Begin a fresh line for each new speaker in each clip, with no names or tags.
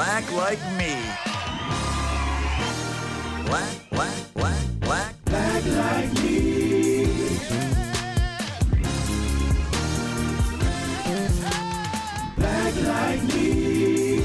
Black like me. Black like me. Black like me.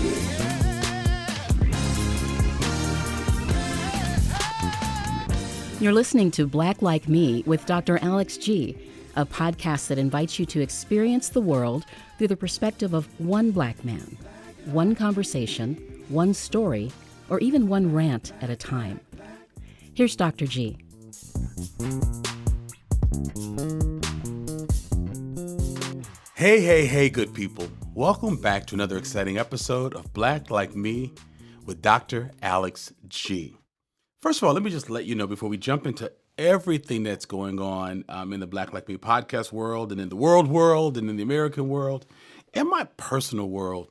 You're listening to Black Like Me with Dr. Alex G., a podcast that invites you to experience the world through the perspective of one black man, one conversation, one story, or even one rant at a time. Here's Dr. G.
Hey, good people. Welcome back to another exciting episode of Black Like Me with Dr. Alex G. First of all, let me just let you know before we jump into everything that's going on in the Black Like Me podcast world and in the world and in the American world, in my personal world,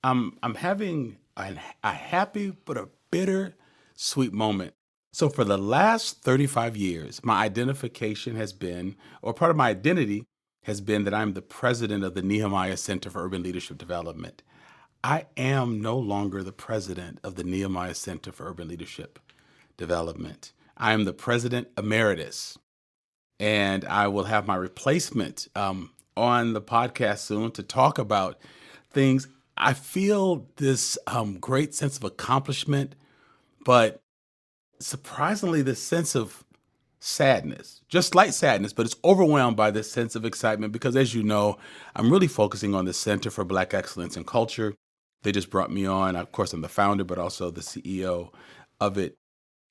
I'm having a happy but a bitter sweet moment. So for the last 35 years, my identification has been, or part of my identity has been that I'm the president of the Nehemiah Center for Urban Leadership Development. I am no longer the president of the Nehemiah Center for Urban Leadership Development. I am the president emeritus, and I will have my replacement on the podcast soon to talk about things. I feel this great sense of accomplishment, but surprisingly, this sense of sadness, just slight sadness, but it's overwhelmed by this sense of excitement because, as you know, I'm really focusing on the Center for Black Excellence in Culture. They just brought me on. Of course, I'm the founder, but also the CEO of it.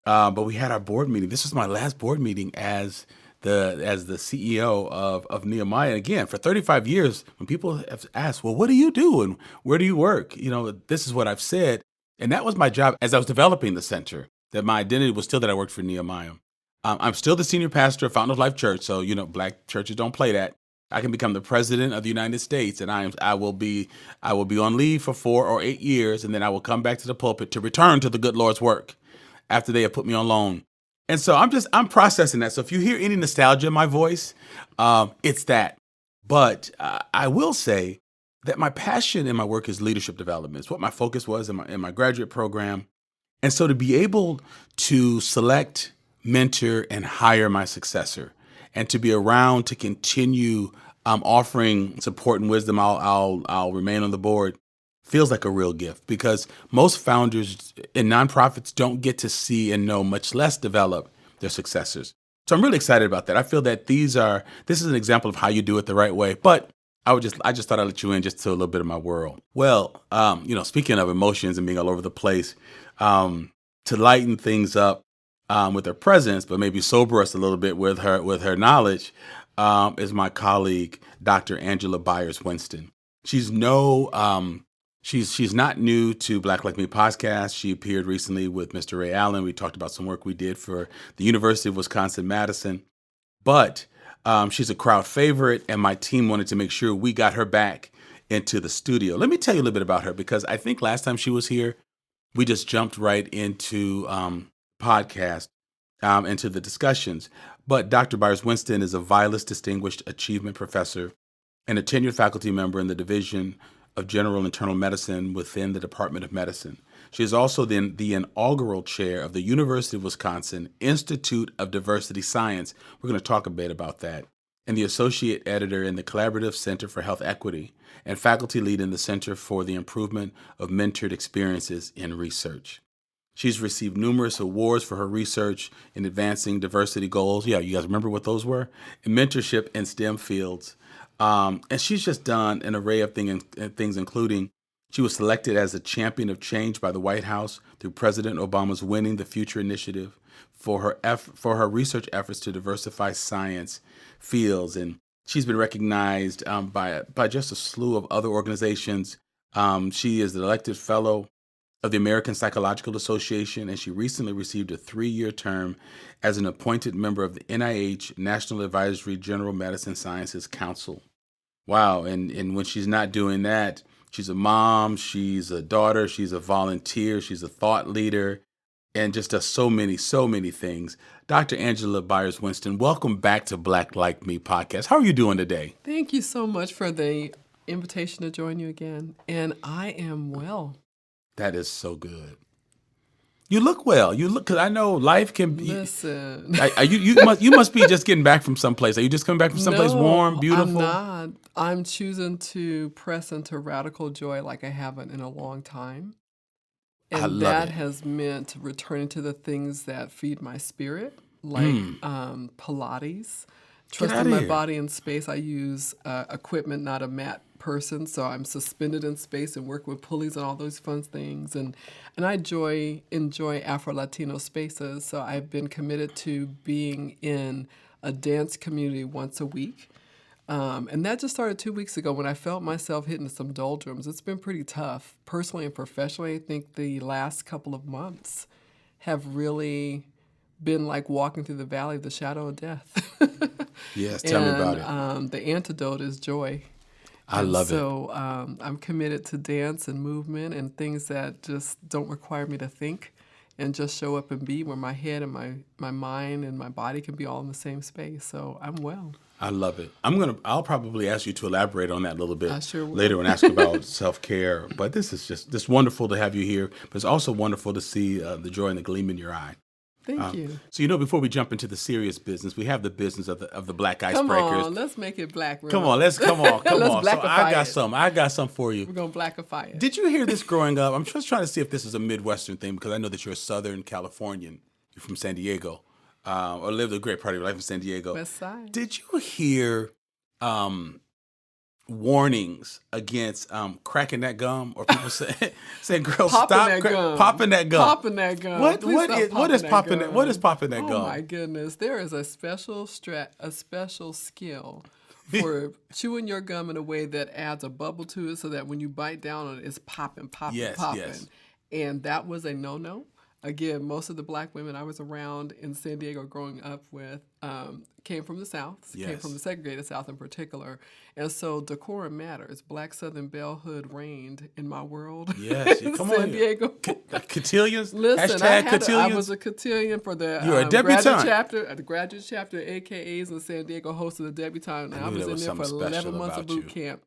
But we had our board meeting. This was my last board meeting as the CEO of Nehemiah. And again, for 35 years, when people have asked, well, what do you do and where do you work? You know, this is what I've said. And that was my job as I was developing the center, that my identity was still that I worked for Nehemiah. I'm still the senior pastor of Fountain of Life Church. So, you know, black churches don't play that. I can become the president of the United States, and I will be on leave for 4 or 8 years, and then I will come back to the pulpit to return to the good Lord's work after they have put me on loan. And so I'm processing that. So if you hear any nostalgia in my voice, it's that. But I will say that my passion in my work is leadership development. It's what my focus was in my graduate program. And so to be able to select, mentor, and hire my successor, and to be around to continue offering support and wisdom, I'll remain on the board, feels like a real gift because most founders in nonprofits don't get to see and know, much less develop their successors. So I'm really excited about that. I feel that this is an example of how you do it the right way. But I just thought I'd let you in just to a little bit of my world. Well, speaking of emotions and being all over the place, to lighten things up with her presence, but maybe sober us a little bit with her knowledge, is my colleague, Dr. Angela Byers-Winston. She's not new to Black Like Me podcast. She appeared recently with Mr. Ray Allen. We talked about some work we did for the University of Wisconsin-Madison. But she's a crowd favorite, and my team wanted to make sure we got her back into the studio. Let me tell you a little bit about her, because I think last time she was here, we just jumped right into podcast, into the discussions. But Dr. Byers-Winston is a Vilas Distinguished Achievement Professor and a tenured faculty member in the Division of General Internal Medicine within the Department of Medicine. She is also the inaugural chair of the University of Wisconsin Institute of Diversity Science. We're going to talk a bit about that. And the associate editor in the Collaborative Center for Health Equity and faculty lead in the Center for the Improvement of Mentored Experiences in Research. She's received numerous awards for her research in advancing diversity goals. Yeah, you guys remember what those were? In mentorship in STEM fields. And she's just done an array of things, including she was selected as a champion of change by the White House through President Obama's Winning the Future initiative for her research efforts to diversify science fields. And she's been recognized by just a slew of other organizations. She is the elected fellow of the American Psychological Association, and she recently received a 3-year term as an appointed member of the NIH National Advisory General Medicine Sciences Council. Wow, and when she's not doing that, she's a mom, she's a daughter, she's a volunteer, she's a thought leader, and just does so many things. Dr. Angela Byers-Winston, welcome back to Black Like Me podcast. How are you doing today?
Thank you so much for the invitation to join you again. And I am well.
That is so good. You look well. You look, because I know life can be.
Listen.
You must be just getting back from someplace. Are you just coming back from someplace warm, beautiful?
I'm not. I'm choosing to press into radical joy like I haven't in a long time. And
I love
that
it.
has meant returning to the things that feed my spirit, like Pilates,
Get outta
trusting my
here.
body in space. I use equipment, not a mat person, so I'm suspended in space and work with pulleys and all those fun things. And I enjoy Afro-Latino spaces, so I've been committed to being in a dance community once a week. And that just started 2 weeks ago when I felt myself hitting some doldrums. It's been pretty tough, personally and professionally. I think the last couple of months have really been like walking through the valley of the shadow of death.
Yes, tell me about it.
The antidote is joy.
I love it.
So I'm committed to dance and movement and things that just don't require me to think and just show up and be, where my head and my mind and my body can be all in the same space. So I'm well.
I love it. I'll probably ask you to elaborate on that a little bit
I sure will.
later and ask about self-care. But this is just wonderful to have you here. But it's also wonderful to see the joy and the gleam in your eye.
Thank you.
So, before we jump into the serious business, we have the business of the black
Come
icebreakers.
on, let's make it black.
Come on. Let's come on.
Let's
So
blackify
I got some for you.
We're going to blackify it.
Did you hear this growing up? I'm just trying to see if this is a Midwestern thing, because I know that you're a Southern Californian. You're from San Diego, or lived a great part of your life in San Diego.
West Side.
Did you hear warnings against cracking that gum, or people saying, "Girl,
Popping
stop
that gum.
popping that gum"?
Popping that gum.
What
Please stop
is popping that?
gum.
What is popping that
Oh
gum?
my goodness, there is a special skill for chewing your gum in a way that adds a bubble to it, so that when you bite down on it, it's popping.
Yes,
popping.
yes.
And that was a no-no. Again, most of the black women I was around in San Diego growing up with came from the South, came
Yes.
from the segregated South in particular. And so decorum matters. Black Southern bellhood reigned in my world.
Yes,
in
come
San
on.
Diego.
Cotillions?
Listen,
Hashtag
I
cotillions?
was a cotillion for the
You were a debutante.
the graduate chapter, AKAs in San Diego, hosted a debutante. And I
knew
was
there
in
was
there for
something
11
special
months of
about
boot
you.
camp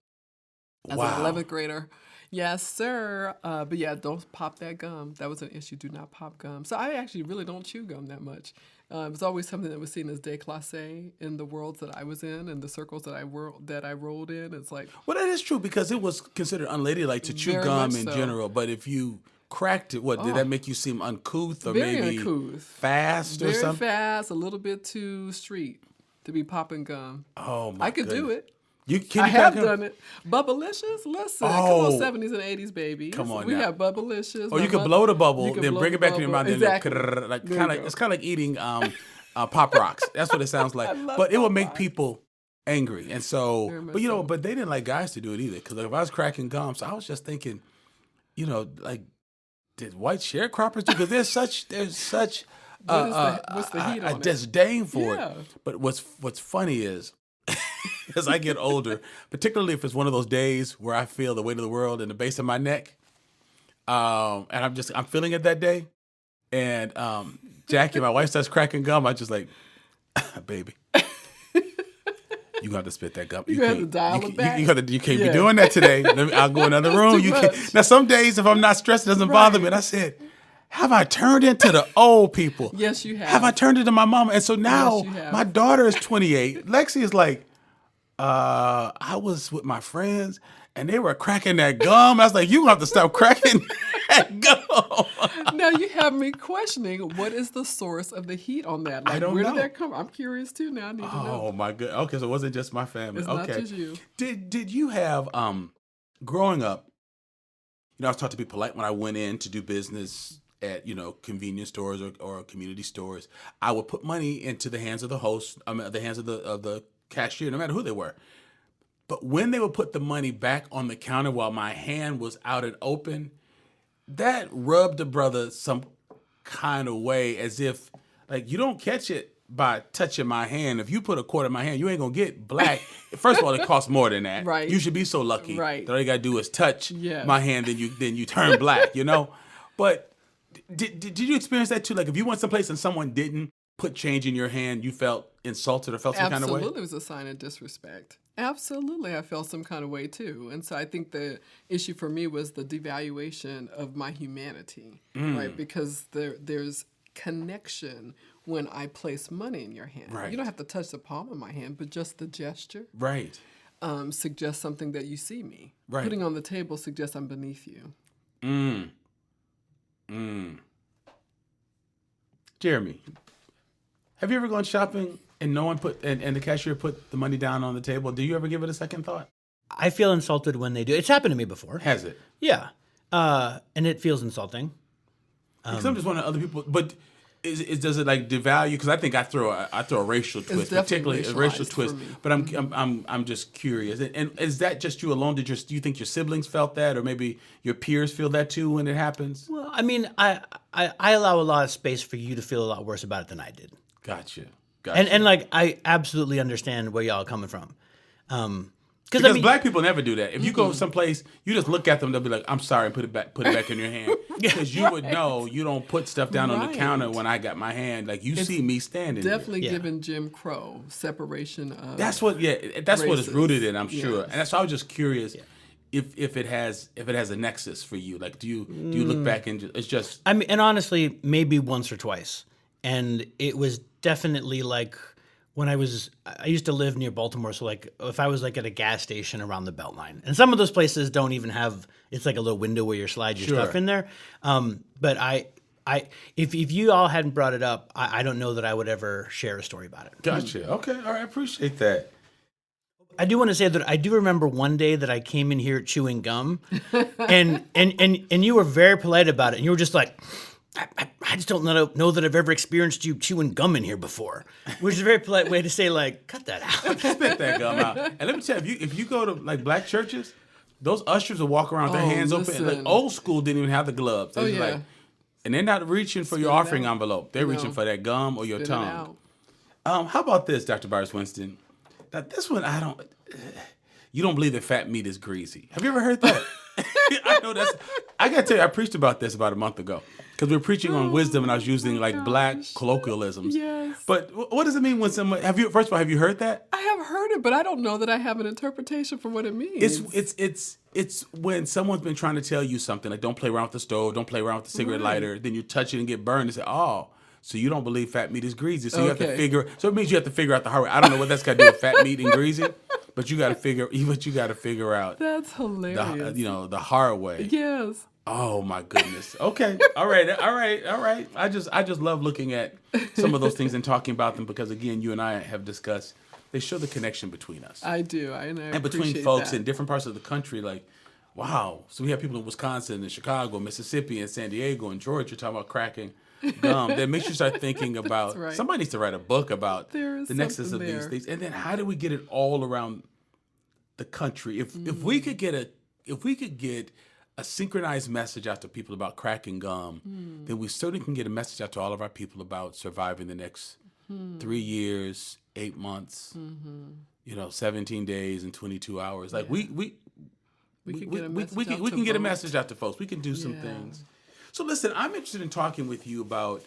as
Wow.
an 11th grader. Yes, sir. But yeah, don't pop that gum. That was an issue. Do not pop gum. So I actually really don't chew gum that much. It was always something that was seen as déclassé in the worlds that I was in and the circles that I rolled in. It's like,
Well, that is true, because it was considered unladylike to chew
Very
gum
much
in
so.
general. But if you cracked it, did that make you seem uncouth, or
very
maybe
uncouth.
fast or
Very
something?
fast, a little bit too street to be popping gum.
Oh my!
I could do it.
Can
I
you
have
crack 'em?
done it. Bubblicious? Listen, come
Oh.
on, 70s and 80s, baby.
Come on
We
now.
have Bubblicious.
Or
My
you could
mother-
blow the bubble,
you could
then
blow
bring
the
it back in your
bubble.
mouth, and
Exactly.
like
There
kind
you
of
go.
it's kind of like eating Pop Rocks. That's what it sounds like.
love
But it would
Pop
make
Rocks.
people angry, and so.
Very much
But
so.
but they didn't like guys to do it either, because like, if I was cracking gum, so I was just thinking, like, did white sharecroppers do? Because there's such
What's the heat
a
on it?
disdain for
Yeah.
it. But what's funny is, as I get older, particularly if it's one of those days where I feel the weight of the world in the base of my neck, and I'm feeling it that day, and Jackie, my wife, starts cracking gum, I just like, baby, you gonna have to spit that gum.
You have to dial it back.
You can't be
Yeah.
doing that today. I'll go in another room.
too
You
much.
can. Now, some days if I'm not stressed, it doesn't bother me. And I said, have I turned into the old people?
Yes, you have.
Have I turned into my mama? And so now
Yes, you have.
my daughter is 28. Lexi is like, I was with my friends and they were cracking that gum. I was like, you gonna have to stop cracking that gum.
Now you have me questioning what is the source of the heat on that. Like,
don't
where
know.
did that come? I'm curious too. Now I need to know.
Oh my good. Okay, so it wasn't just my family.
It's not
okay.
just you.
Did you have growing up? I was taught to be polite when I went in to do business at convenience stores or community stores. I would put money into the hands of the host, the hands of the cashier, no matter who they were. But when they would put the money back on the counter while my hand was out and open, that rubbed a brother some kind of way, as if like you don't catch it by touching my hand. If you put a quarter in my hand, you ain't gonna get black. First of all, it costs more than that.
Right.
You should be so lucky.
Right.
That all you gotta do is touch
Yes.
my hand, then you turn black. But did you experience that too? Like if you went someplace and someone didn't, put change in your hand, you felt insulted or felt some kind of way?
Absolutely, it was a sign of disrespect. Absolutely, I felt some kind of way too. And so I think the issue for me was the devaluation of my humanity, right? Because there's connection when I place money in your hand.
Right.
You don't have to touch the palm of my hand, but just the gesture
Right.
suggests something that you see me.
Right.
Putting on the table suggests I'm beneath you.
Jeremy, have you ever gone shopping and no one and the cashier put the money down on the table? Do you ever give it a second thought?
I feel insulted when they do. It's happened to me before.
Has it?
Yeah. And it feels insulting.
Because I'm just wondering other people, but does it like devalue? Because I think I throw a racial twist,
definitely
particularly a racial
racialized
twist.
for me.
But I'm just curious. And is that just you alone? Do you think your siblings felt that, or maybe your peers feel that too when it happens?
Well, I mean, I allow a lot of space for you to feel a lot worse about it than I did.
Gotcha.
And like, I absolutely understand where y'all are coming from.
Because
I mean,
black people never do that. If you go someplace, you just look at them, they'll be like, "I'm sorry," and put it back in your hand. Because you would know you don't put stuff down on the
Right.
counter when I got my hand. Like you see me standing there.
Definitely
Yeah.
given Jim Crow separation of
That's what what it's
races.
rooted in, I'm sure.
Yes.
And that's why I was just curious if it has a nexus for you. Like do you look back and it's just
I mean, and honestly, maybe once or twice. And it was definitely like when I used to live near Baltimore. So like if I was like at a gas station around the Beltline, and some of those places don't even have, it's like a little window where you slide your
Sure.
stuff in there. But if you all hadn't brought it up, I don't know that I would ever share a story about it.
gotcha. Okay, all right, I appreciate that.
I do want to say that I do remember one day that I came in here chewing gum, and you were very polite about it, and you were just like, I just don't know that I've ever experienced you chewing gum in here before, which is a very polite way to say like, cut that out.
Spit that gum out. And let me tell you, if you go to like black churches, those ushers will walk around with their hands open. Like
listen.
old school didn't even have the gloves. They
Oh,
just
yeah.
like, and they're not reaching for your
Spit it
offering
out.
envelope. They're
No.
reaching for that gum or your
Spit it
tongue.
out.
How about this, Dr. Byers-Winston? Now, this one, you don't believe that fat meat is greasy. Have you ever heard that? I know I got to tell you, I preached about this about a month ago because we were preaching on wisdom and I was using like black colloquialisms.
Yes.
But what does it mean when someone, first of all, have you heard that?
I have heard it, but I don't know that I have an interpretation for what it means.
It's when someone's been trying to tell you something, like don't play around with the stove, don't play around with the cigarette
Right.
lighter, then you touch it and get burned and say, oh, so you don't believe fat meat is greasy. So you have to
Okay.
so it means you have to figure out the hard way. I don't know what that's got to do with fat meat and greasy, but you got to figure out
That's hilarious.
the hard way.
Yes.
Oh my goodness. Okay. All right. I just love looking at some of those things and talking about them because again, you and I have discussed they show the connection between us.
I do. I
and between
appreciate
folks
that.
in different parts of the country, like, wow. So we have people in Wisconsin and Chicago, Mississippi, and San Diego and Georgia talking about cracking gum. That makes you start thinking about
right.
somebody needs to write a book about
There is
the nexus of
something
these
there.
things. And then how do we get it all around the country? If we could get a synchronized message out to people about cracking gum, then we certainly can get a message out to all of our people about surviving the next 3 years, 8 months, 17 days and 22 hours. Like we
can get a message
we
out
can
to
get a
both.
message out to folks. We can do some
Yeah.
things. So listen, I'm interested in talking with you about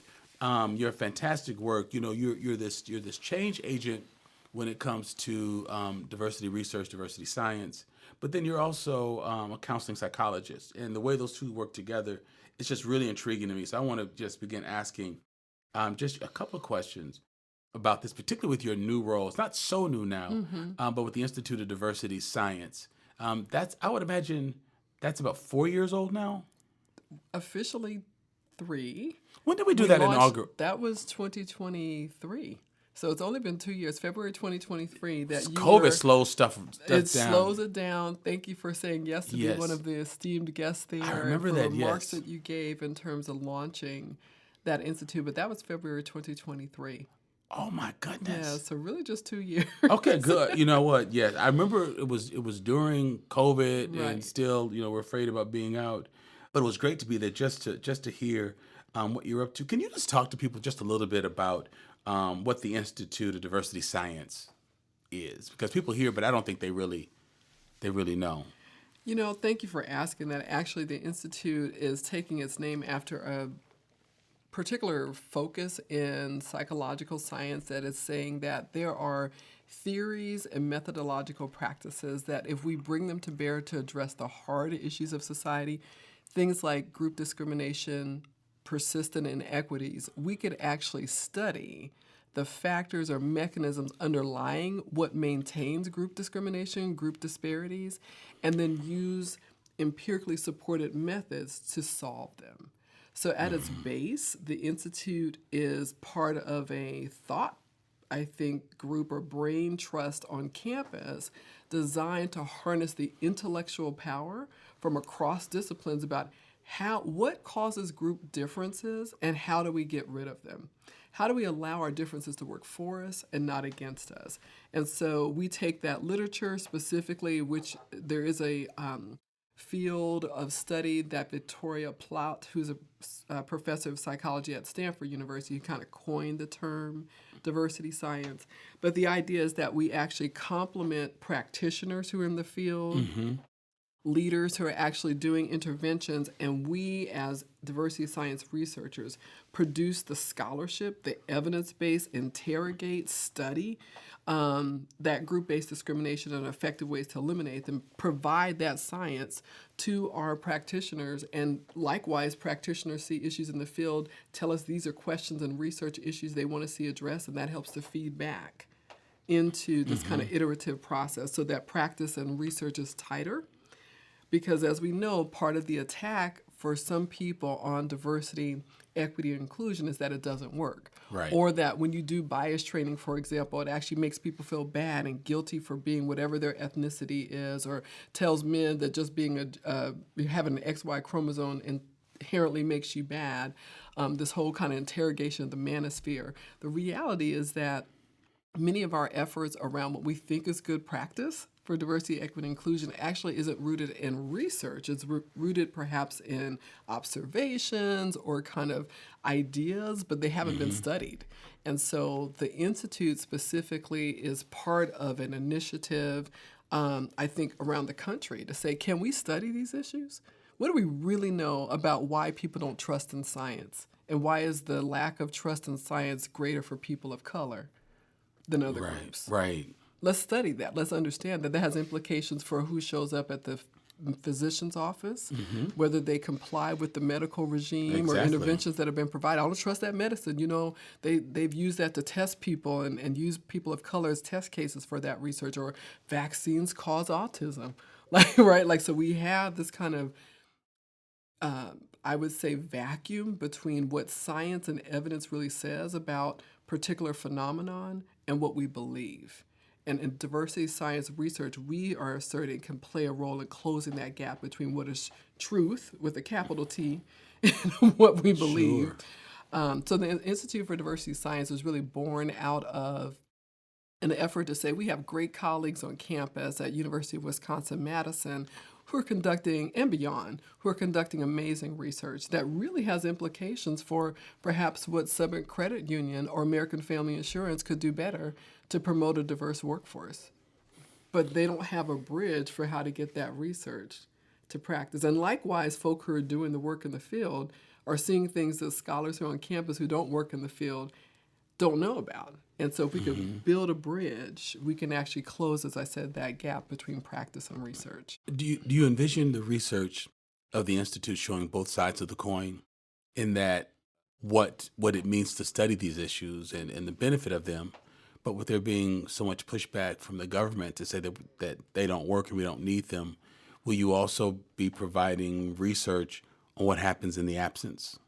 your fantastic work. You're this change agent when it comes to diversity research, diversity science. But then you're also a counseling psychologist, and the way those two work together, it's just really intriguing to me. So I want to just begin asking just a couple of questions about this, particularly with your new role. It's not so new now, but with the Institute of Diversity Science. I would imagine that's about 4 years old now.
Officially 3.
When did we do
We
that
launched-
inaugural?
That was 2023. So it's only been 2 years. February 2023. That you
COVID
were,
slows stuff down.
It slows it down. Thank you for saying yes to
Yes.
be one of the esteemed guests there.
I remember
and for
that,
the remarks
yes.
that you gave in terms of launching that institute. But that was February 2023.
Oh my goodness.
Yeah, so really just 2 years.
Okay, good. You know what? Yeah, I remember it was during COVID, and
Right.
still, we're afraid about being out. But it was great to be there just to hear what you're up to. Can you just talk to people just a little bit about what the Institute of Diversity Science is? Because people hear, but I don't think they really know.
Thank you for asking that. Actually, the Institute is taking its name after a particular focus in psychological science that is saying that there are theories and methodological practices that if we bring them to bear to address the hard issues of society, things like group discrimination, persistent inequities, we could actually study the factors or mechanisms underlying what maintains group discrimination, group disparities, and then use empirically supported methods to solve them. So at its base, the Institute is part of a thought, I think, group or brain trust on campus designed to harness the intellectual power from across disciplines about what causes group differences and how do we get rid of them? How do we allow our differences to work for us and not against us? And so we take that literature specifically, which there is a field of study that Victoria Plaut, who's a professor of psychology at Stanford University, who kind of coined the term diversity science. But the idea is that we actually complement practitioners who are in the field, leaders who are actually doing interventions, and we as diversity science researchers produce the scholarship, the evidence-based, interrogate, study that group-based discrimination and effective ways to eliminate them, provide that science to our practitioners, and likewise practitioners see issues in the field, tell us these are questions and research issues they want to see addressed, and that helps to feed back into this kind of iterative process so that practice and research is tighter. Because as we know, part of the attack for some people on diversity, equity, and inclusion is that it doesn't work.
Right.
Or that when you do bias training, for example, it actually makes people feel bad and guilty for being whatever their ethnicity is, or tells men that just being having an XY chromosome inherently makes you bad. This whole kind of interrogation of the manosphere. The reality is that many of our efforts around what we think is good practice for diversity, equity, and inclusion actually isn't rooted in research. It's rooted perhaps in observations or kind of ideas, but they haven't been studied. And so the Institute specifically is part of an initiative, I think, around the country to say, can we study these issues? What do we really know about why people don't trust in science? And why is the lack of trust in science greater for people of color than other groups?
Right.
Let's study that. Let's understand that has implications for who shows up at the physician's office, whether they comply with the medical regime or interventions that have been provided. I don't trust that medicine. You know, they've used that to test people and use people of color as test cases for that research, or vaccines cause autism. So we have this kind of I would say vacuum between what science and evidence really says about particular phenomenon and what we believe. And in diversity science research, we are asserting can play a role in closing that gap between what is truth, with a capital T, and what we believe. So the Institute for Diversity Science was really born out of an effort to say we have great colleagues on campus at University of Wisconsin-Madison who are conducting, and beyond, who are conducting amazing research that really has implications for perhaps what Summit Credit Union or American Family Insurance could do better to promote a diverse workforce. But they don't have a bridge for how to get that research to practice. And likewise, folk who are doing the work in the field are seeing things that scholars who are on campus who don't work in the field don't know about. And so if we could build a bridge, we can actually close, as I said, that gap between practice and research.
Do you envision the research of the Institute showing both sides of the coin, in that what it means to study these issues and the benefit of them, but with there being so much pushback from the government to say that they don't work and we don't need them, will you also be providing research on what happens in the absence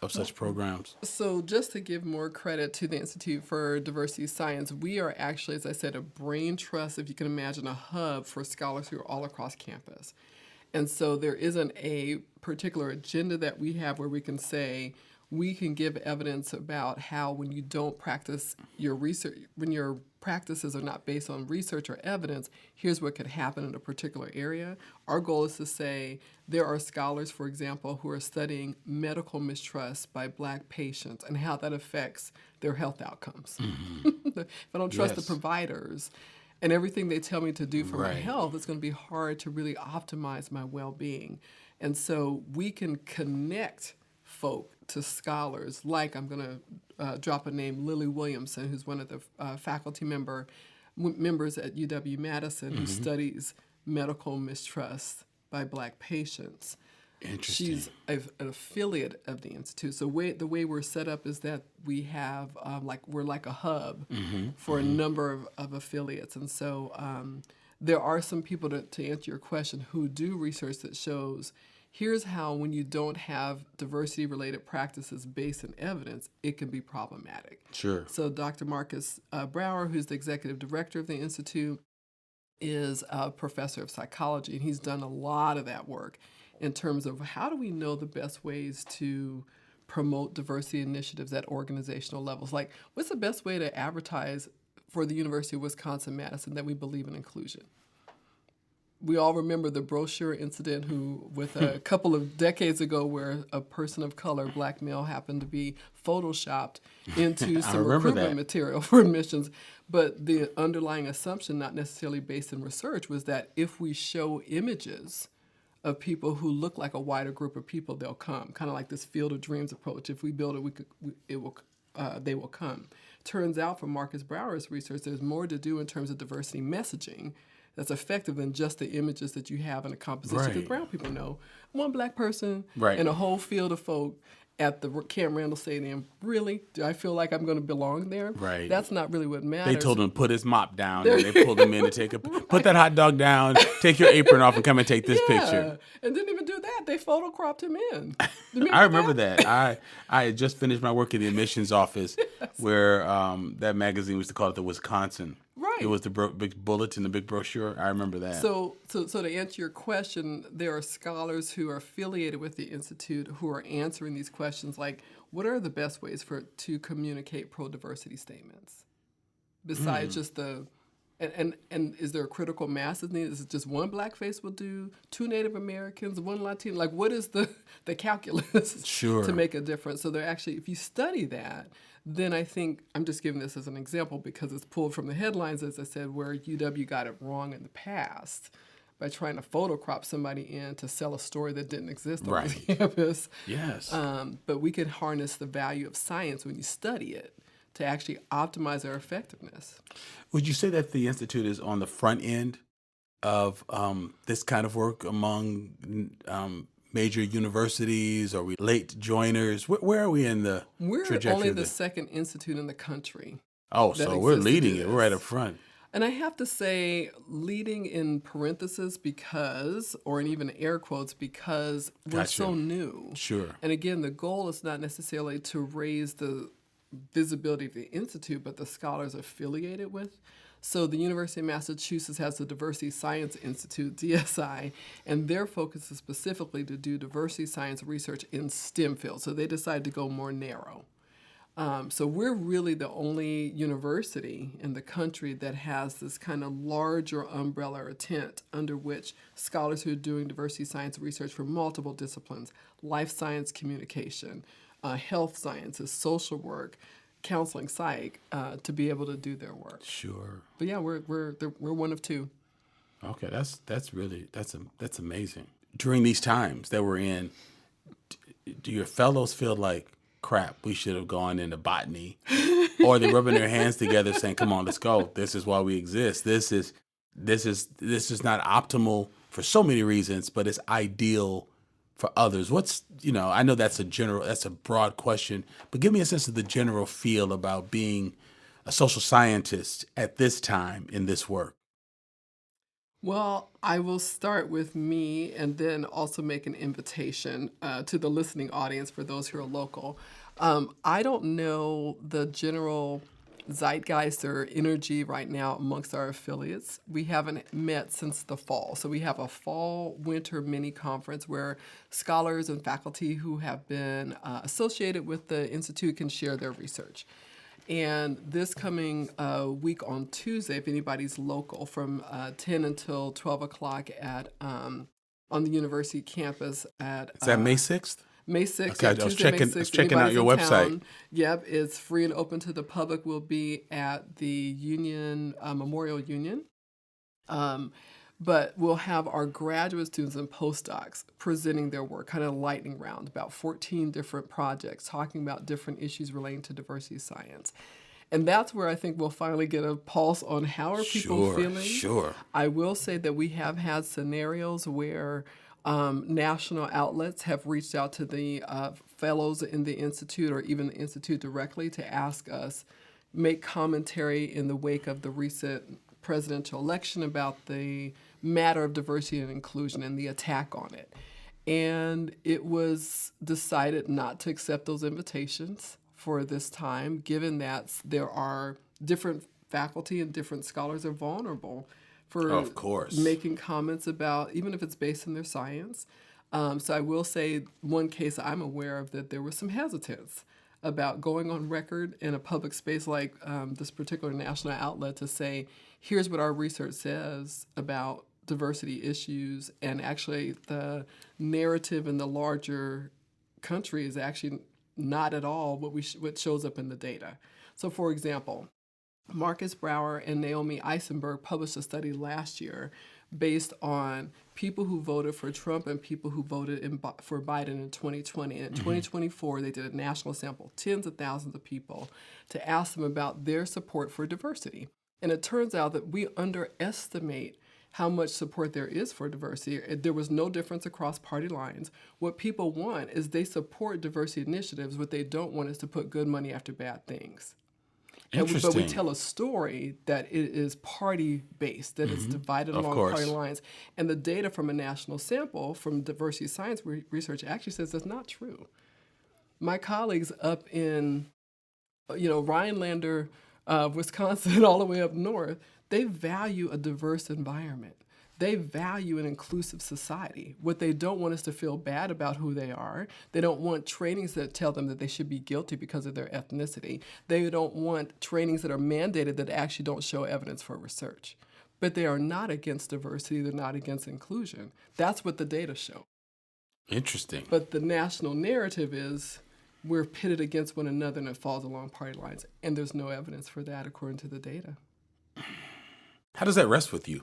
of such programs?
So just to give more credit to the Institute for Diversity Science, we are actually, as I said, a brain trust, if you can imagine, a hub for scholars who are all across campus. And so there isn't a particular agenda that we have where we can say, we can give evidence about how when you don't practice your research, when your practices are not based on research or evidence, here's what could happen in a particular area. Our goal is to say there are scholars, for example, who are studying medical mistrust by Black patients and how that affects their health outcomes. If I don't trust the providers and everything they tell me to do for my health, it's going to be hard to really optimize my well-being. And so we can connect folk to scholars, like I'm going to drop a name, Lily Williamson, who's one of the faculty members at UW-Madison who studies medical mistrust by Black patients.
Interesting.
She's an affiliate of the Institute. So the way we're set up is that we have, we're like a hub for a number of affiliates. And so there are some people, to answer your question, who do research that shows here's how when you don't have diversity-related practices based in evidence, it can be problematic.
Sure.
So Dr. Marcus Brower, who's the executive director of the Institute, is a professor of psychology, and he's done a lot of that work in terms of how do we know the best ways to promote diversity initiatives at organizational levels. Like, what's the best way to advertise for the University of Wisconsin-Madison that we believe in inclusion? We all remember the brochure incident with a couple of decades ago where a person of color, Black male, happened to be photoshopped into some recruitment material for admissions. But the underlying assumption, not necessarily based in research, was that if we show images of people who look like a wider group of people, they'll come. Kind of like this Field of Dreams approach. If we build it, they will come. Turns out from Marcus Brower's research, there's more to do in terms of diversity messaging that's effective than just the images that you have in a composition. Because brown people know one Black person and a whole field of folk at the Camp Randall Stadium. Really? Do I feel like I'm going to belong there?
Right.
That's not really what matters.
They told him to put his mop down, and they pulled him in to put that hot dog down, take your apron off, and come and take this picture.
And didn't even do that. They photocropped him in.
I remember that. I had just finished my work in the admissions office where that magazine used to call it the Wisconsin.
Right.
It was the big bulletin, the big brochure. I remember that.
So to answer your question, there are scholars who are affiliated with the Institute who are answering these questions like, what are the best ways to communicate pro-diversity statements? Besides just the, and is there a critical mass that's needed? Is it just one Black face will do, 2 Native Americans, 1 Latino? Like, what is the calculus to make a difference? So they're actually, if you study that, then I think, I'm just giving this as an example because it's pulled from the headlines, as I said, where UW got it wrong in the past by trying to photocrop somebody in to sell a story that didn't exist on the campus.
Yes.
But we could harness the value of science when you study it to actually optimize our effectiveness.
Would you say that the Institute is on the front end of this kind of work among major universities? Are we late joiners? Where are we in the trajectory?
We're only the second institute in the country.
Oh, so we're leading it. We're right up front.
And I have to say, leading in parentheses because, or in even air quotes, because we're so new.
Sure.
And again, the goal is not necessarily to raise the visibility of the Institute, but the scholars affiliated with. So the University of Massachusetts has the Diversity Science Institute, DSI, and their focus is specifically to do diversity science research in STEM fields. So they decided to go more narrow. So we're really the only university in the country that has this kind of larger umbrella or tent under which scholars who are doing diversity science research for multiple disciplines, life science communication, health sciences, social work, counseling, psych, to be able to do their work.
Sure.
But yeah, we're one of 2.
Okay, that's amazing. During these times that we're in, do your fellows feel like, crap, we should have gone into botany, or are they rubbing their hands together saying, come on, let's go. This is why we exist. This is not optimal for so many reasons, but it's ideal for others. I know that's a broad question, but give me a sense of the general feel about being a social scientist at this time in this work.
Well, I will start with me and then also make an invitation to the listening audience for those who are local. I don't know the general zeitgeist or energy right now amongst our affiliates. We haven't met since the fall. So we have a fall-winter mini-conference where scholars and faculty who have been associated with the Institute can share their research. And this coming week on Tuesday, if anybody's local, from 10 until 12 o'clock on the university campus at...
Is that May 6th?
May 6th.
Okay, I was checking out your website.
Yep, it's free and open to the public. We'll be at the Union, Memorial Union. But we'll have our graduate students and postdocs presenting their work, kind of lightning round, about 14 different projects talking about different issues relating to diversity science. And that's where I think we'll finally get a pulse on how are people feeling.
Sure.
I will say that we have had scenarios where national outlets have reached out to the fellows in the Institute or even the Institute directly to ask us, make commentary in the wake of the recent presidential election about the matter of diversity and inclusion and the attack on it. And it was decided not to accept those invitations for this time, given that there are different faculty and different scholars are vulnerable for
Of course.
making comments about, even if it's based in their science. So I will say one case I'm aware of that there was some hesitance about going on record in a public space like this particular national outlet to say, here's what our research says about diversity issues, and actually the narrative in the larger country is actually not at all what shows up in the data. So for example, Marcus Brower and Naomi Eisenberg published a study last year based on people who voted for Trump and people who voted for Biden in 2020. And in 2024, they did a national sample, tens of thousands of people, to ask them about their support for diversity. And it turns out that we underestimate how much support there is for diversity. There was no difference across party lines. What people want is they support diversity initiatives. What they don't want is to put good money after bad things.
Interesting.
But we tell a story that it is party-based, that it's divided along party lines. And the data from a national sample from diversity science research actually says that's not true. My colleagues up in, Rhinelander, Wisconsin, all the way up north, they value a diverse environment. They value an inclusive society. What they don't want is to feel bad about who they are. They don't want trainings that tell them that they should be guilty because of their ethnicity. They don't want trainings that are mandated that actually don't show evidence for research. But they are not against diversity. They're not against inclusion. That's what the data show.
Interesting.
But the national narrative is we're pitted against one another and it falls along party lines. And there's no evidence for that according to the data.
How does that rest with you?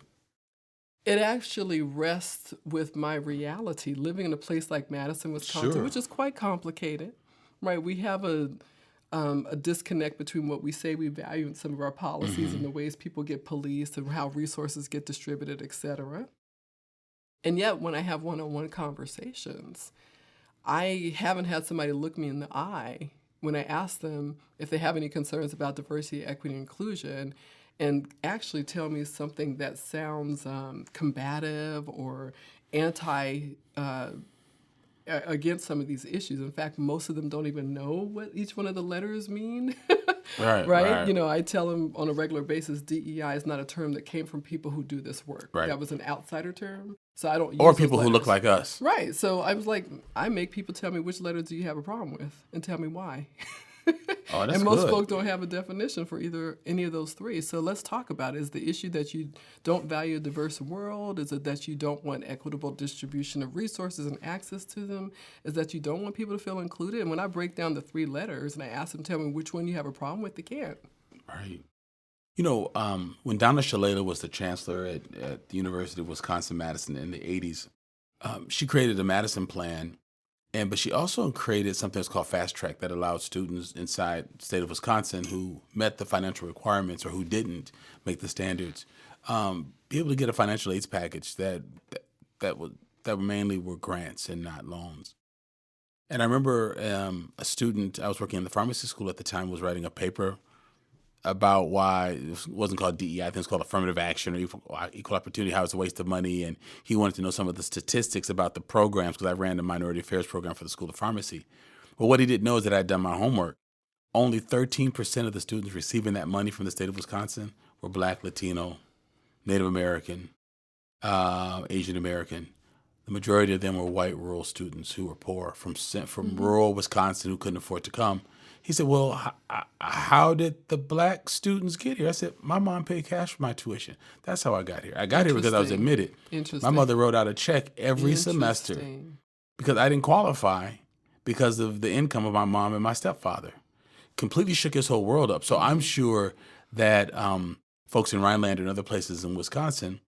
It actually rests with my reality, living in a place like Madison, Wisconsin,
Sure.
which is quite complicated, right? We have a disconnect between what we say we value in some of our policies and the ways people get policed and how resources get distributed, et cetera. And yet, when I have one-on-one conversations, I haven't had somebody look me in the eye when I ask them if they have any concerns about diversity, equity, and inclusion, and actually tell me something that sounds combative or against some of these issues. In fact, most of them don't even know what each one of the letters mean.
Right.
I tell them on a regular basis, DEI is not a term that came from people who do this work.
Right.
That was an outsider term. So I don't use
Or
those
people who look
letters.
like us.
Right. So I was like, I make people tell me which letters do you have a problem with and tell me why.
Oh, that's
and most
good.
folks don't have a definition for any of those three. So let's talk about it. Is the issue that you don't value a diverse world? Is it that you don't want equitable distribution of resources and access to them? Is that you don't want people to feel included? And when I break down the three letters and I ask them, tell me which one you have a problem with, they can't.
Right. When Donna Shalala was the chancellor at the University of Wisconsin-Madison in the 80s, she created a Madison plan. But she also created something that's called Fast Track that allowed students inside the state of Wisconsin who met the financial requirements or who didn't make the standards, be able to get a financial aids package that mainly were grants and not loans. And I remember a student, I was working in the pharmacy school at the time, was writing a paper about why it wasn't called DEI, I think it's called affirmative action or equal opportunity, how it's a waste of money. And he wanted to know some of the statistics about the programs because I ran the minority affairs program for the School of Pharmacy. But what he didn't know is that I'd done my homework. Only 13% of the students receiving that money from the state of Wisconsin were Black, Latino, Native American, Asian American. The majority of them were white rural students who were poor from rural Wisconsin who couldn't afford to come. He said, well, how did the Black students get here? I said, my mom paid cash for my tuition. That's how I got here. I got here because I was admitted. My mother wrote out a check every semester because I didn't qualify because of the income of my mom and my stepfather. Completely shook his whole world up. So I'm sure that folks in Rhinelander and other places in Wisconsin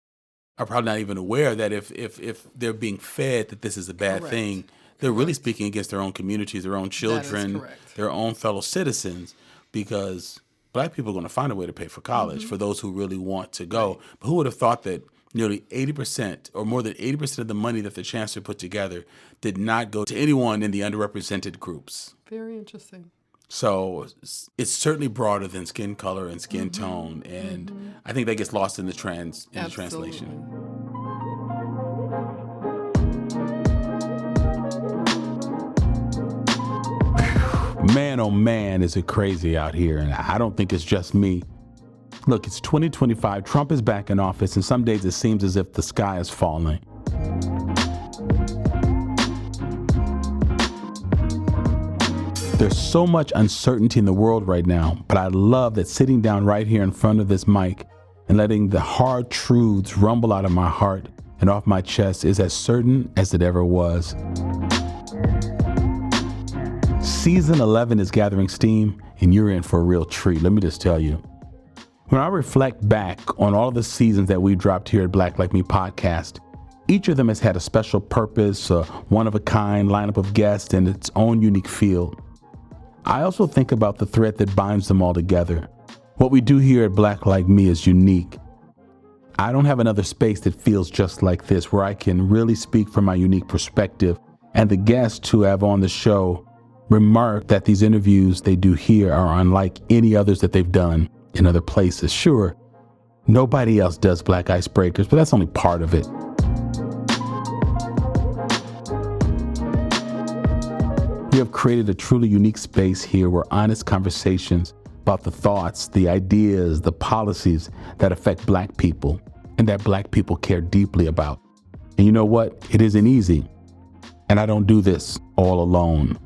are probably not even aware that if they're being fed that this is a bad
Correct.
thing, they're really speaking against their own communities, their own children,
correct.
their own fellow citizens, because Black people are going to find a way to pay for college for those who really want to go. But who would have thought that nearly 80% or more than 80% of the money that the chancellor put together did not go to anyone in the underrepresented groups?
Very interesting.
So it's certainly broader than skin color and skin tone, and I think that gets lost in the translation. Man, oh man, is it crazy out here, and I don't think it's just me. Look, it's 2025, Trump is back in office, and some days it seems as if the sky is falling. There's so much uncertainty in the world right now, but I love that sitting down right here in front of this mic and letting the hard truths rumble out of my heart and off my chest is as certain as it ever was. Season 11 is gathering steam, and you're in for a real treat. Let me just tell you. When I reflect back on all of the seasons that we dropped here at Black Like Me podcast, each of them has had a special purpose, a one-of-a-kind lineup of guests, and its own unique feel. I also think about the thread that binds them all together. What we do here at Black Like Me is unique. I don't have another space that feels just like this, where I can really speak from my unique perspective, and the guests who have on the show remark that these interviews they do here are unlike any others that they've done in other places. Sure, nobody else does Black Icebreakers, but that's only part of it. We have created a truly unique space here where honest conversations about the thoughts, the ideas, the policies that affect Black people and that Black people care deeply about. And you know what? It isn't easy. And I don't do this all alone.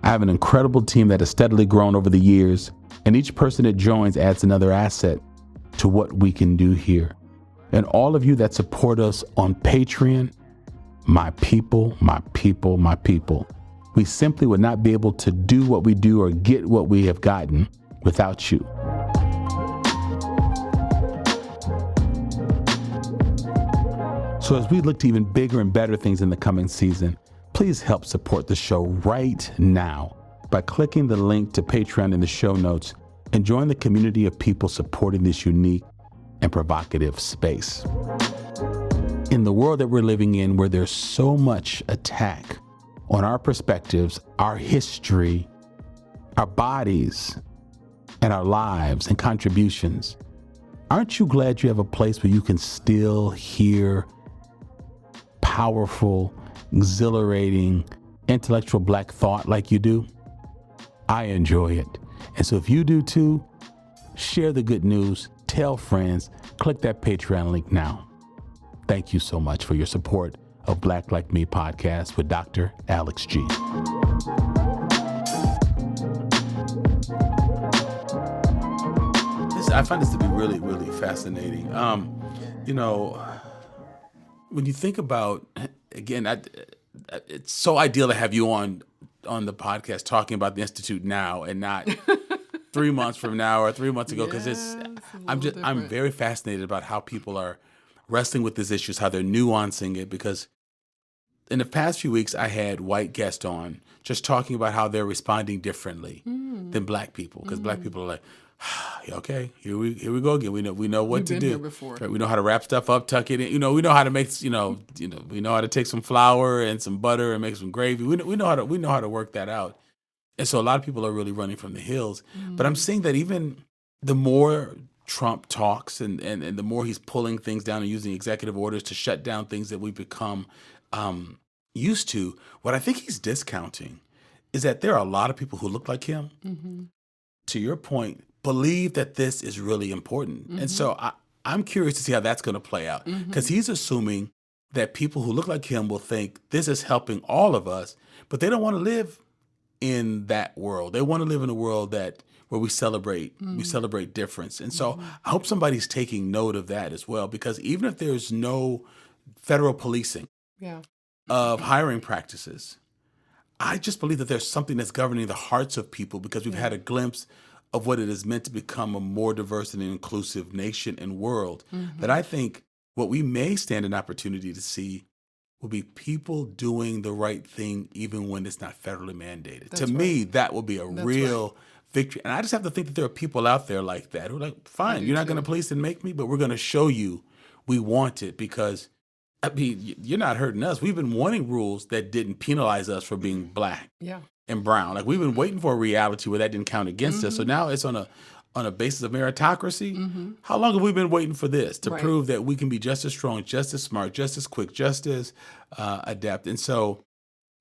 I have an incredible team that has steadily grown over the years, and each person that joins adds another asset to what we can do here. And all of you that support us on Patreon, my people, my people, my people. We simply would not be able to do what we do or get what we have gotten without you. So as we look to even bigger and better things in the coming season, please help support the show right now by clicking the link to Patreon in the show notes and join the community of people supporting this unique and provocative space. In the world that we're living in, where there's so much attack on our perspectives, our history, our bodies, and our lives and contributions, aren't you glad you have a place where you can still hear powerful, exhilarating, intellectual Black thought like you do? I enjoy it. And so if you do too, share the good news, tell friends, click that Patreon link now. Thank you so much for your support of Black Like Me podcast with Dr. Alex G. I find this to be really, really fascinating. When you think about, again, it's so ideal to have you on the podcast talking about the Institute now and not 3 months from now or 3 months ago, because I'm very fascinated about how people are wrestling with these issues, how they're nuancing it, because in the past few weeks I had white guests on just talking about how they're responding differently than Black people, because Black people are like, okay, here we go again. We know what to do. Here before. Right? We know how to wrap stuff up, tuck it in. We know how to make. We know how to take some flour and some butter and make some gravy. We know how to work that out. And so a lot of people are really running from the hills. But I'm seeing that even the more Trump talks and the more he's pulling things down and using executive orders to shut down things that we've become used to, what I think he's discounting is that there are a lot of people who look like him. To your point, believe that this is really important. And so I'm curious to see how that's going to play out, because he's assuming that people who look like him will think this is helping all of us, but they don't want to live in that world. They want to live in a world where we celebrate difference. And so I hope somebody's taking note of that as well, because even if there's no federal policing of hiring practices, I just believe that there's something that's governing the hearts of people, because we've had a glimpse of what it is meant to become a more diverse and inclusive nation and world that I think what we may stand an opportunity to see will be people doing the right thing even when it's not federally mandated. To
That's
me,
right.
that will be a
That's
real victory. And I just have to think that there are people out there like that who are like, fine,
do
you're not going to
too.
police and make me, but we're going to show you we want it because, I mean, you're not hurting us. We've been wanting rules that didn't penalize us for being black
Yeah.
and brown. Like we've been waiting for a reality where that didn't count against us. So now it's on a basis of meritocracy. How long have we been waiting for this to
Right.
prove that we can be just as strong, just as smart, just as quick, just as adept? And so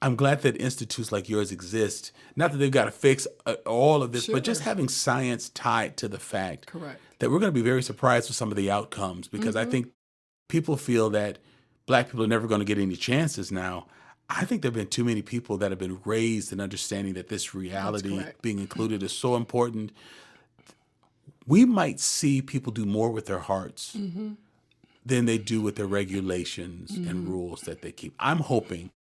I'm glad that institutes like yours exist. Not that they've got to fix all of this, but just
Sure.
having science tied to the fact
Correct.
that we're going to be very surprised with some of the outcomes because I think people feel that black people are never going to get any chances now. I think there have been too many people that have been raised in understanding that this reality
correct.
being included is so important. We might see people do more with their hearts than they do with their regulations and rules that they keep. I'm hoping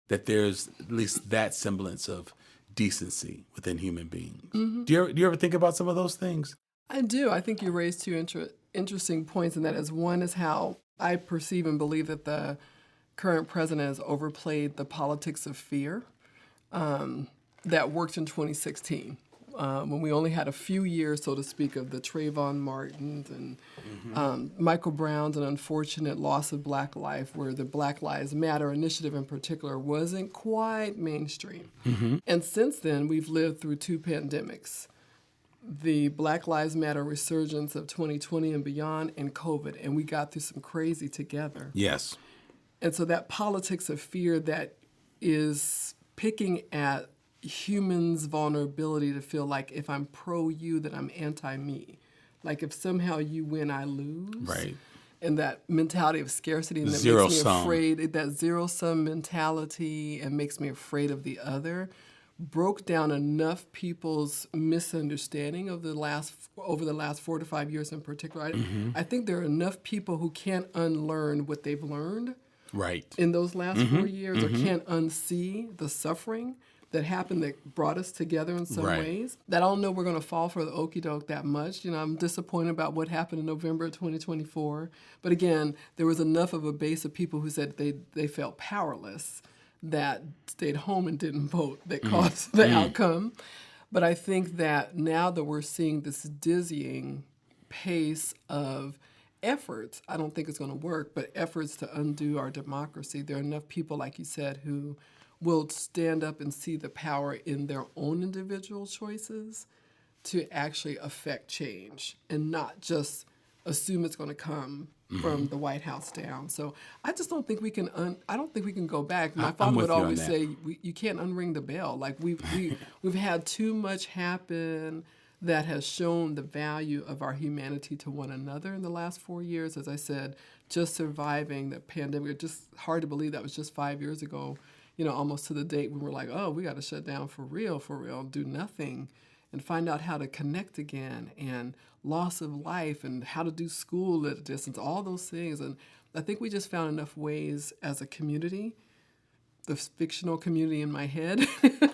that there's at least that semblance of decency within human beings. Do you ever think about some of those things?
I do. I think you raised two interesting points, and that is one is how I perceive and believe that the current president has overplayed the politics of fear that worked in 2016. When we only had a few years, so to speak, of the Trayvon Martins and Michael Brown's an unfortunate loss of black life, where the Black Lives Matter initiative in particular wasn't quite mainstream. And since then, we've lived through two pandemics. The Black Lives Matter resurgence of 2020 and beyond, and COVID, and we got through some crazy together.
Yes.
And so that politics of fear that is picking at humans' vulnerability to feel like if I'm pro you, that I'm anti me. Like if somehow you win, I lose.
Right.
And that mentality of scarcity and that
Zero
makes me
sum.
afraid, that zero sum mentality and makes me afraid of the other, broke down enough people's misunderstanding of over the last 4 to 5 years in particular. I think there are enough people who can't unlearn what they've learned
Right.
in those last 4 years or can't unsee the suffering that happened that brought us together in some
Right.
ways. That I don't know we're going to fall for the okie doke that much. You know, I'm disappointed about what happened in November of 2024. But again, there was enough of a base of people who said they felt powerless that stayed home and didn't vote that caused the outcome. But I think that now that we're seeing this dizzying pace of efforts, I don't think it's going to work, but efforts to undo our democracy, there are enough people, like you said, who will stand up and see the power in their own individual choices to actually affect change and not just assume it's going to come from the White House down. So I just don't think we can. I don't think we can go back. My father
with
would
you on
always
that.
say, "You can't unring the bell." Like we've had too much happen that has shown the value of our humanity to one another in the last 4 years. As I said, just surviving the pandemic. It's just hard to believe that was just 5 years ago. You know, almost to the date when we're like, oh, we got to shut down for real, do nothing, and find out how to connect again, and loss of life, and how to do school at a distance, all those things. And I think we just found enough ways as a community, the fictional community in my head,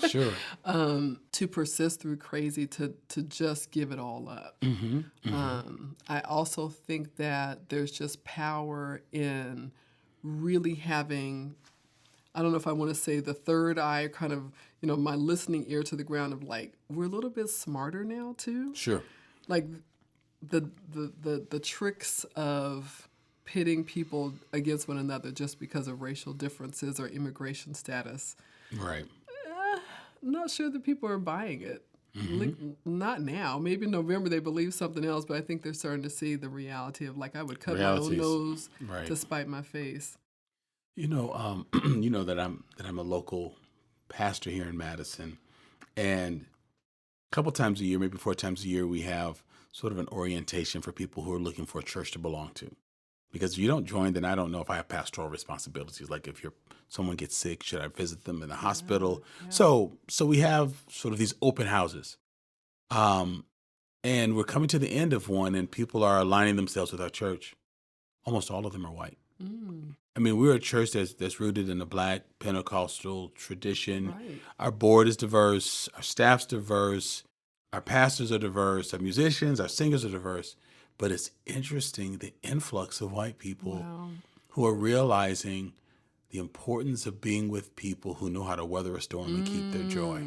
Sure.
to persist through crazy, to just give it all up. I also think that there's just power in really having, I don't know if I want to say the third eye, kind of, you know, my listening ear to the ground of like, we're a little bit smarter now too.
Sure.
Like the tricks of pitting people against one another just because of racial differences or immigration status.
Right.
I'm not sure that people are buying it. Not now. Maybe in November they believe something else, but I think they're starting to see the reality of like, I would cut my own
Realities.
nose
Right.
to spite my face.
You know, you know that I'm a local pastor here in Madison, and a couple times a year, maybe 4 times a year, we have sort of an orientation for people who are looking for a church to belong to. Because if you don't join, then I don't know if I have pastoral responsibilities. Like if someone gets sick, should I visit them in the hospital? So we have sort of these open houses, and we're coming to the end of one, and people are aligning themselves with our church. Almost all of them are white. I mean, we're a church that's rooted in the Black Pentecostal tradition.
Right.
Our board is diverse. Our staff's diverse. Our pastors are diverse. Our musicians, our singers are diverse. But it's interesting the influx of white people
Wow.
who are realizing the importance of being with people who know how to weather a storm and keep their joy.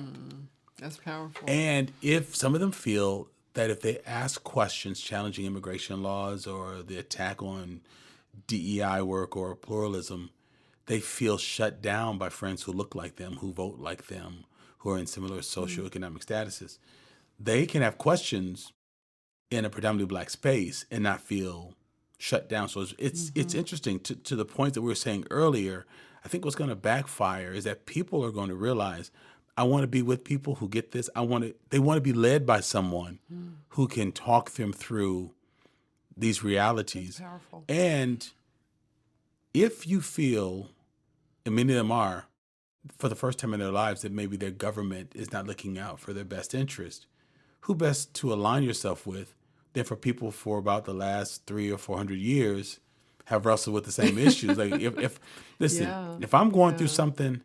That's powerful.
And if some of them feel that if they ask questions challenging immigration laws or the attack on DEI work or pluralism, they feel shut down by friends who look like them, who vote like them, who are in similar socioeconomic statuses. They can have questions in a predominantly black space and not feel shut down. So it's interesting to the point that we were saying earlier. I think what's going to backfire is that people are going to realize, I want to be with people who get this. They want to be led by someone who can talk them through these realities.
That's powerful.
And if you feel, and many of them are, for the first time in their lives, that maybe their government is not looking out for their best interest, who best to align yourself with than for people for about the last 300 or 400 years have wrestled with the same issues? Like if I'm going through something,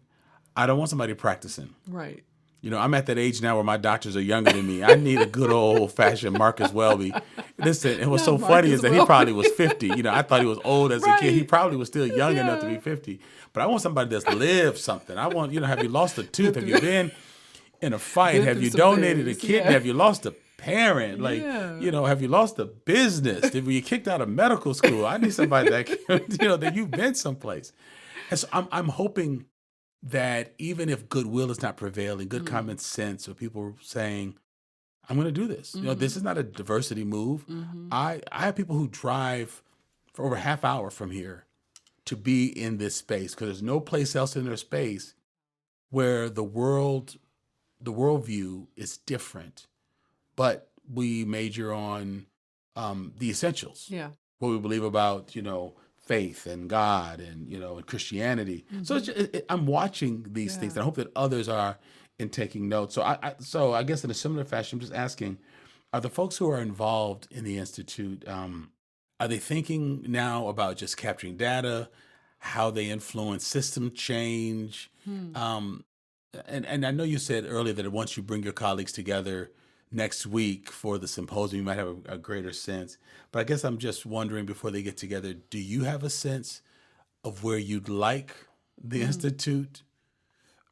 I don't want somebody practicing.
Right.
You know, I'm at that age now where my doctors are younger than me. I need a good old-fashioned Marcus Welby. Listen, and what's so funny is that he probably was 50. You know, I thought he was old as a kid. He probably was still young enough to be 50. But I want somebody that's lived something. I want, have you lost a tooth? Have you been in a fight? Have you donated a kidney? Have you lost a parent? Like, have you lost a business? Were you kicked out of medical school? I need somebody that, that you've been someplace. And so I'm hoping that even if goodwill is not prevailing, good common sense, or people saying, I'm going to do this. This is not a diversity move. I have people who drive for over a half hour from here to be in this space because there's no place else in their space where the worldview is different, but we major on the essentials.
Yeah.
What we believe about, faith and God and, and Christianity. So I'm watching these things, and I hope that others are in taking notes. So I guess in a similar fashion, I'm just asking, are the folks who are involved in the Institute, are they thinking now about just capturing data, how they influence system change? And I know you said earlier that once you bring your colleagues together next week for the symposium, you might have a greater sense. But I guess I'm just wondering, before they get together, do you have a sense of where you'd like the Institute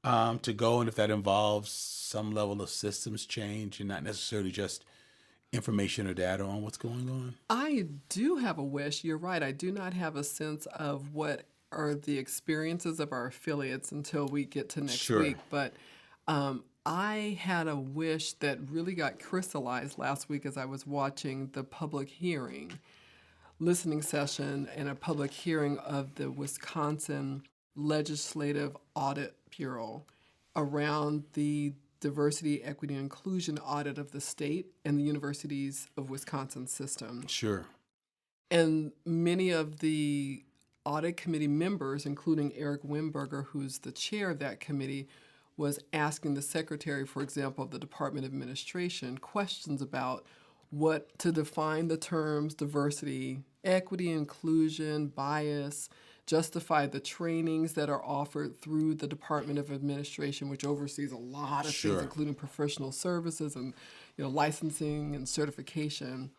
to go, and if that involves some level of systems change and not necessarily just information or data on what's going on?
I do have a wish. You're right. I do not have a sense of what are the experiences of our affiliates until we get to next week. But I had a wish that really got crystallized last week as I was watching the public listening session and a public hearing of the Wisconsin Legislative Audit Bureau around the diversity, equity, and inclusion audit of the state and the Universities of Wisconsin system.
Sure.
And many of the audit committee members, including Eric Wimberger, who's the chair of that committee, was asking the secretary, for example, of the Department of Administration, questions about what to define the terms diversity, equity, inclusion, bias, justify the trainings that are offered through the Department of Administration, which oversees a lot of things, including professional services and licensing and certification.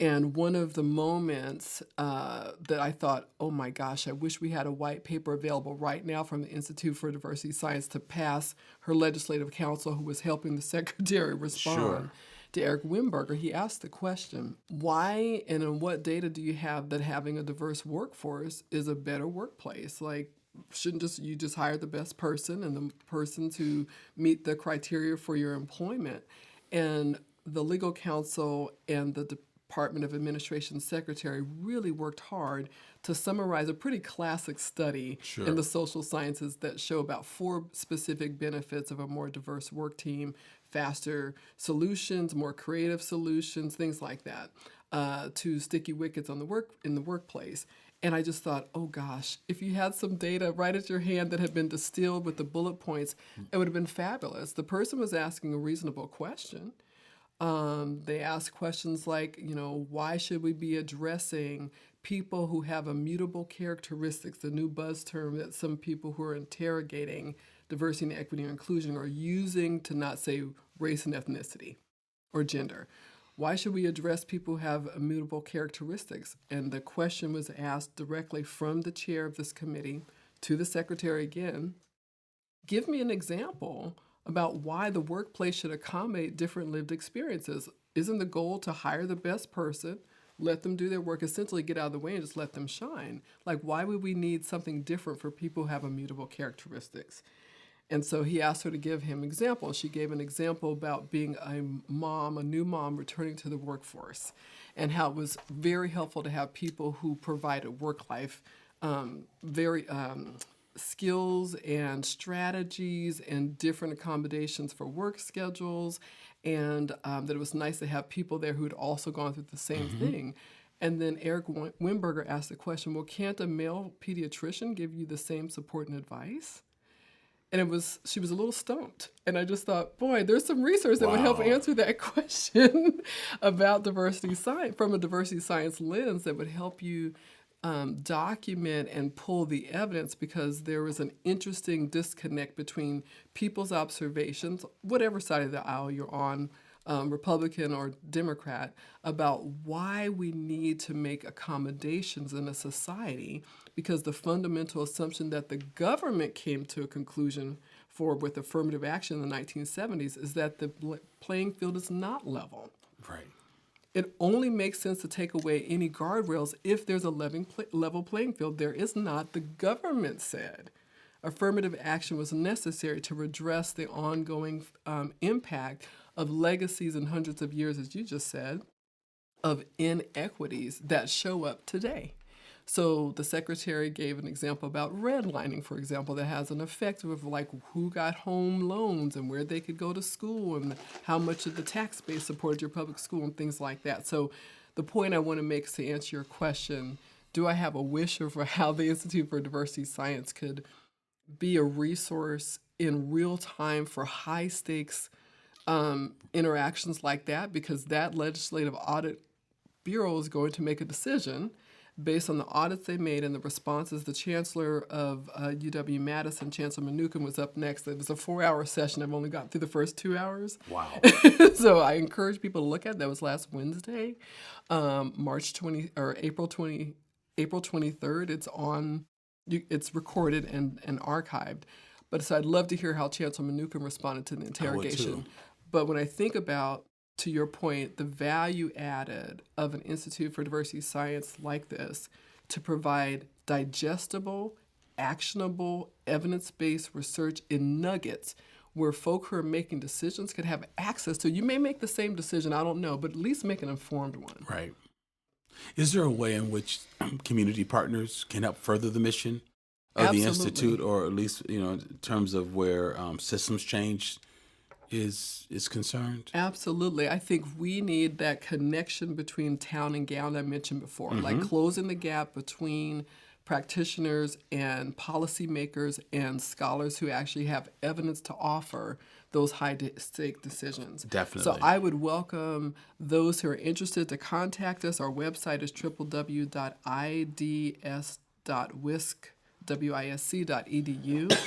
And one of the moments that I thought, oh my gosh, I wish we had a white paper available right now from the Institute for Diversity Science to pass her legislative counsel, who was helping the secretary respond to Eric Wimberger. He asked the question, why and in what data do you have that having a diverse workforce is a better workplace? Like, shouldn't you just hire the best person and the persons who meet the criteria for your employment? And the legal counsel and the Department of Administration secretary really worked hard to summarize a pretty classic study in the social sciences that show about 4 specific benefits of a more diverse work team: faster solutions, more creative solutions, things like that, to sticky wickets in the workplace. And I just thought, oh gosh, if you had some data right at your hand that had been distilled with the bullet points, it would have been fabulous. The person was asking a reasonable question. They ask questions like, why should we be addressing people who have immutable characteristics, the new buzz term that some people who are interrogating diversity and equity and inclusion are using to not say race and ethnicity or gender. why should we address people who have immutable characteristics? And the question was asked directly from the chair of this committee to the secretary again. Give me an example about why the workplace should accommodate different lived experiences. Isn't the goal to hire the best person, let them do their work, essentially get out of the way and just let them shine? Like, why would we need something different for people who have immutable characteristics? And so he asked her to give him examples. She gave an example about being a mom, a new mom returning to the workforce, and how it was very helpful to have people who provided work-life skills and strategies and different accommodations for work schedules, and that it was nice to have people there who had also gone through the same thing. And then Eric Wimberger asked the question, well, can't a male pediatrician give you the same support and advice? And she was a little stumped. And I just thought, boy, there's some research that would help answer that question about diversity science, from a diversity science lens, that would help you document and pull the evidence, because there was an interesting disconnect between people's observations, whatever side of the aisle you're on, Republican or Democrat, about why we need to make accommodations in a society, because the fundamental assumption that the government came to a conclusion for with affirmative action in the 1970s is that the playing field is not level.
Right.
It only makes sense to take away any guardrails if there's a level playing field. There is not. The government said affirmative action was necessary to redress the ongoing impact of legacies and hundreds of years, as you just said, of inequities that show up today. So the secretary gave an example about redlining, for example, that has an effect of like who got home loans and where they could go to school and how much of the tax base supported your public school and things like that. So the point I want to make is to answer your question, do I have a wish for how the Institute for Diversity Science could be a resource in real time for high stakes interactions like that? Because that legislative audit bureau is going to make a decision based on the audits they made and the responses. The chancellor of UW-Madison, Chancellor Mnookin, was up next. It was a 4-hour session. I've only got through the first 2 hours.
Wow.
So I encourage people to look at it. That was last Wednesday, April 23rd. It's recorded and archived. But so I'd love to hear how Chancellor Mnookin responded to the interrogation.
I would too.
But when I think about, to your point, the value added of an Institute for Diversity Science like this to provide digestible, actionable, evidence-based research in nuggets where folk who are making decisions could have access to. You may make the same decision, I don't know, but at least make an informed one.
Right. Is there a way in which community partners can help further the mission of
Absolutely.
the Institute, or at least, in terms of where systems change is concerned?
Absolutely. I think we need that connection between town and gown I mentioned before, like closing the gap between practitioners and policymakers and scholars who actually have evidence to offer those high-stake decisions.
Definitely.
So I would welcome those who are interested to contact us. Our website is www.ids.wisc.edu.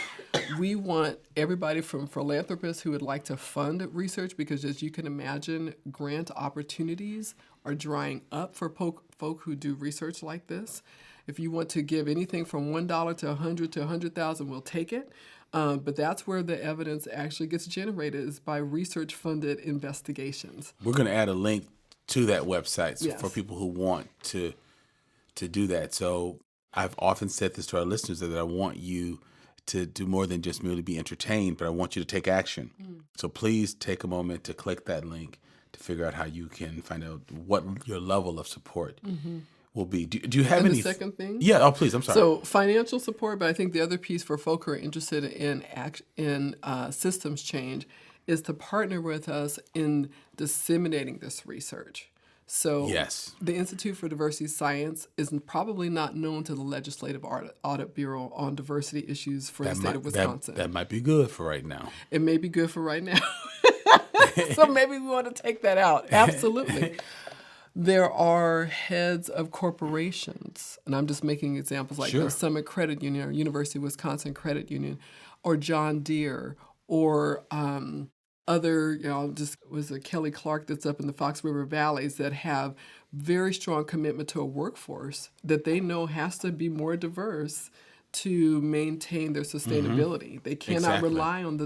We want everybody from philanthropists who would like to fund research, because as you can imagine, grant opportunities are drying up for folk who do research like this. If you want to give anything from $1 to $100 to $100,000, we'll take it. But that's where the evidence actually gets generated, is by research-funded investigations.
We're going to add a link to that website
Yes.
for people who want to do that. So I've often said this to our listeners, that I want you to do more than just merely be entertained, but I want you to take action. So please take a moment to click that link to figure out how you can find out what your level of support will be. Do you have
And
any?
the second thing?
Yeah. Oh, please. I'm sorry.
So financial support, but I think the other piece for folk who are interested in systems change is to partner with us in disseminating this research. So
Yes.
the Institute for Diversity Science is probably not known to the Legislative Audit Bureau on diversity issues for the state of Wisconsin.
That might be good for right now.
It may be good for right now. So maybe we want to take that out. Absolutely. There are heads of corporations, and I'm just making examples like
Sure.
the Summit Credit Union or University of Wisconsin Credit Union or John Deere or other, just was a Kelly Clark that's up in the Fox River Valleys that have very strong commitment to a workforce that they know has to be more diverse to maintain their sustainability. They cannot
Exactly.
rely on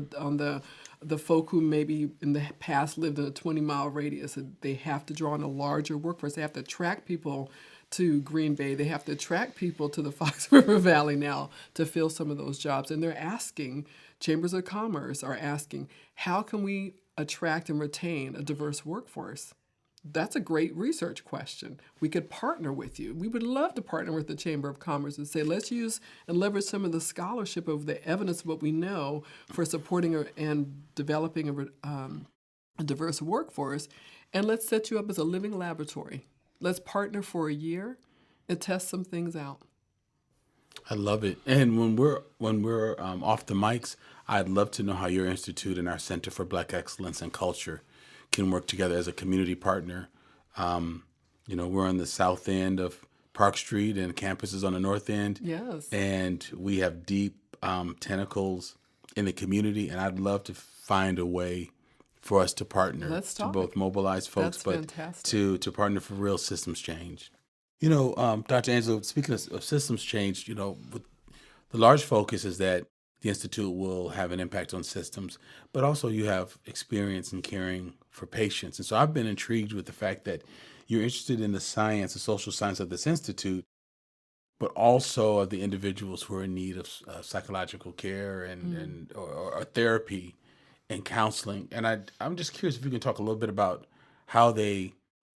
the folk who maybe in the past lived in a 20-mile radius. They have to draw on a larger workforce. They have to attract people to Green Bay. They have to attract people to the Fox River Valley now to fill some of those jobs. And they're asking, chambers of commerce are asking, how can we attract and retain a diverse workforce? That's a great research question. We could partner with you. We would love to partner with the Chamber of Commerce and say, let's use and leverage some of the scholarship of the evidence of what we know for supporting and developing a diverse workforce, and let's set you up as a living laboratory. Let's partner for a year and test some things out.
I love it. And when we're off the mics, I'd love to know how your institute and our Center for Black Excellence and Culture can work together as a community partner. We're on the south end of Park Street and campus is on the north end.
Yes.
And we have deep tentacles in the community, and I'd love to find a way for us to partner.
Let's
to
talk.
both mobilize folks,
That's
but
fantastic.
to partner for real systems change. Dr. Angelo, speaking of systems change, with the large focus is that the Institute will have an impact on systems, but also you have experience in caring for patients. And so I've been intrigued with the fact that you're interested in the science, the social science of this institute, but also of the individuals who are in need of psychological care and or therapy and counseling. And I'm just curious if you can talk a little bit about how they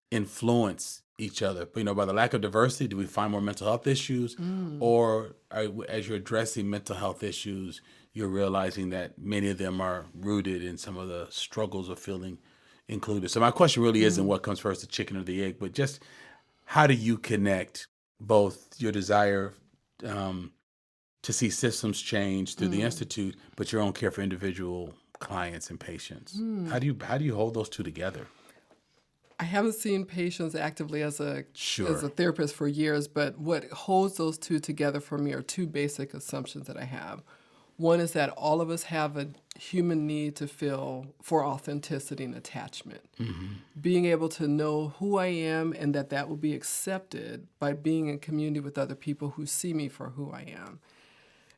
influence each other. By the lack of diversity, do we find more mental health issues? Or as you're addressing mental health issues, you're realizing that many of them are rooted in some of the struggles of feeling included? So my question really isn't what comes first, the chicken or the egg, but just how do you connect both your desire to see systems change through the Institute, but your own care for individual clients and patients? How do you hold those two together?
I haven't seen patients actively as a
Sure.
therapist for years, but what holds those two together for me are two basic assumptions that I have. One is that all of us have a human need to feel for authenticity and attachment. Being able to know who I am and that will be accepted by being in community with other people who see me for who I am.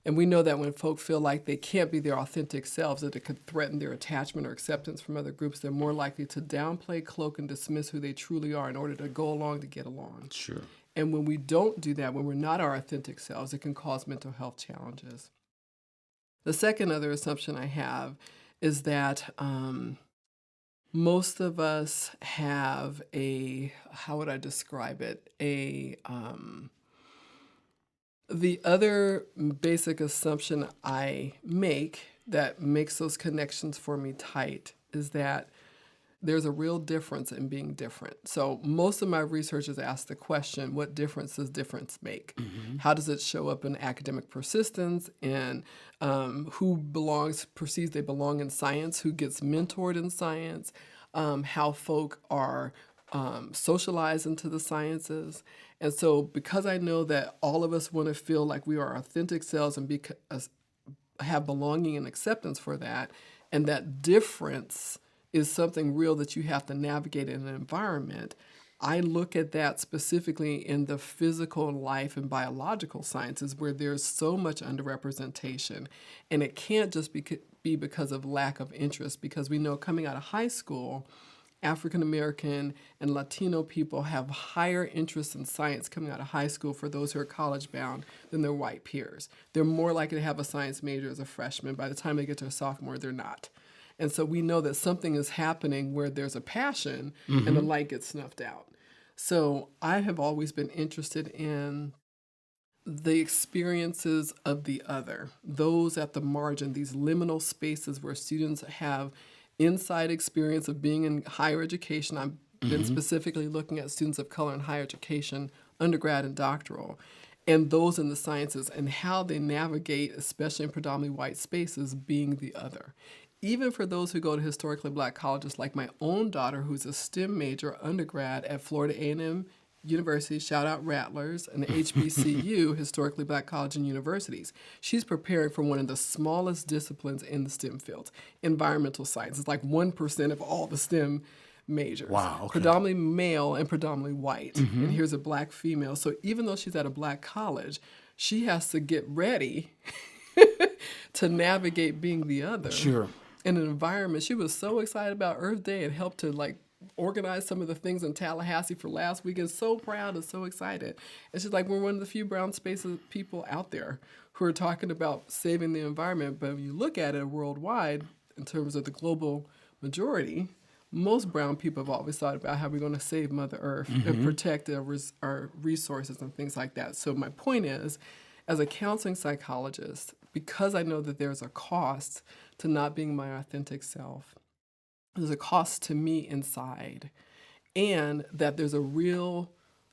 And we know that when folk feel like they can't be their authentic selves, that it could threaten their attachment or acceptance from other groups, they're more likely to downplay, cloak, and dismiss who they truly are in order to go along to get along.
Sure.
And when we don't do that, when we're not our authentic selves, it can cause mental health challenges. The second other assumption I have is that most of us have how would I describe it? The other basic assumption I make that makes those connections for me tight is that there's a real difference in being different. So most of my research has asked the question, what difference does difference make? How does it show up in academic persistence and who perceives they belong in science, who gets mentored in science, how folk are socialized into the sciences. And so because I know that all of us want to feel like we are our authentic selves and have belonging and acceptance for that, and that difference is something real that you have to navigate in an environment, I look at that specifically in the physical life and biological sciences where there's so much underrepresentation. And it can't just be because of lack of interest, because we know coming out of high school, African American and Latino people have higher interest in science coming out of high school for those who are college bound than their white peers. They're more likely to have a science major as a freshman. By the time they get to a sophomore, they're not. And so we know that something is happening where there's a passion and the light gets snuffed out. So I have always been interested in the experiences of the other, those at the margin, these liminal spaces where students have inside experience of being in higher education. I've been specifically looking at students of color in higher education, undergrad and doctoral, and those in the sciences and how they navigate, especially in predominantly white spaces, being the other. Even for those who go to historically black colleges, like my own daughter, who's a STEM major undergrad at Florida A&M University, shout out Rattlers, and the HBCU, Historically Black College and Universities. She's preparing for one of the smallest disciplines in the STEM fields, environmental science. It's like 1% of all the STEM majors.
Wow, okay.
Predominantly male and predominantly white. And here's a black female. So even though she's at a black college, she has to get ready to navigate being the other.
Sure.
In an environment. She was so excited about Earth Day and helped to like organize some of the things in Tallahassee for last weekend. So proud and so excited. And she's like, we're one of the few brown spaces people out there who are talking about saving the environment. But if you look at it worldwide, in terms of the global majority, most brown people have always thought about how we're going to save Mother Earth and protect our resources and things like that. So my point is, as a counseling psychologist, because I know that there's a cost to not being my authentic self, there's a cost to me inside, and that there's that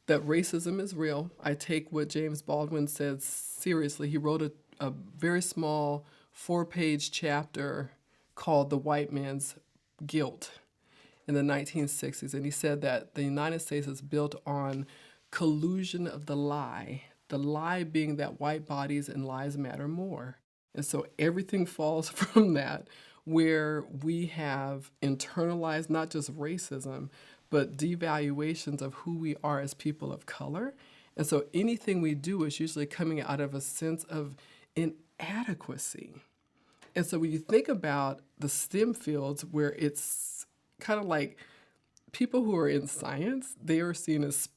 racism is real. I take what James Baldwin said seriously. He wrote a very small 4-page chapter called The White Man's Guilt in the 1960s, and he said that the United States is built on collusion of the lie being that white bodies and lives matter more. And so everything falls from that, where we have internalized not just racism, but devaluations of who we are as people of color. And so anything we do is usually coming out of a sense of inadequacy. And so when you think about the STEM fields, where it's kind of like people who are in science, they are seen as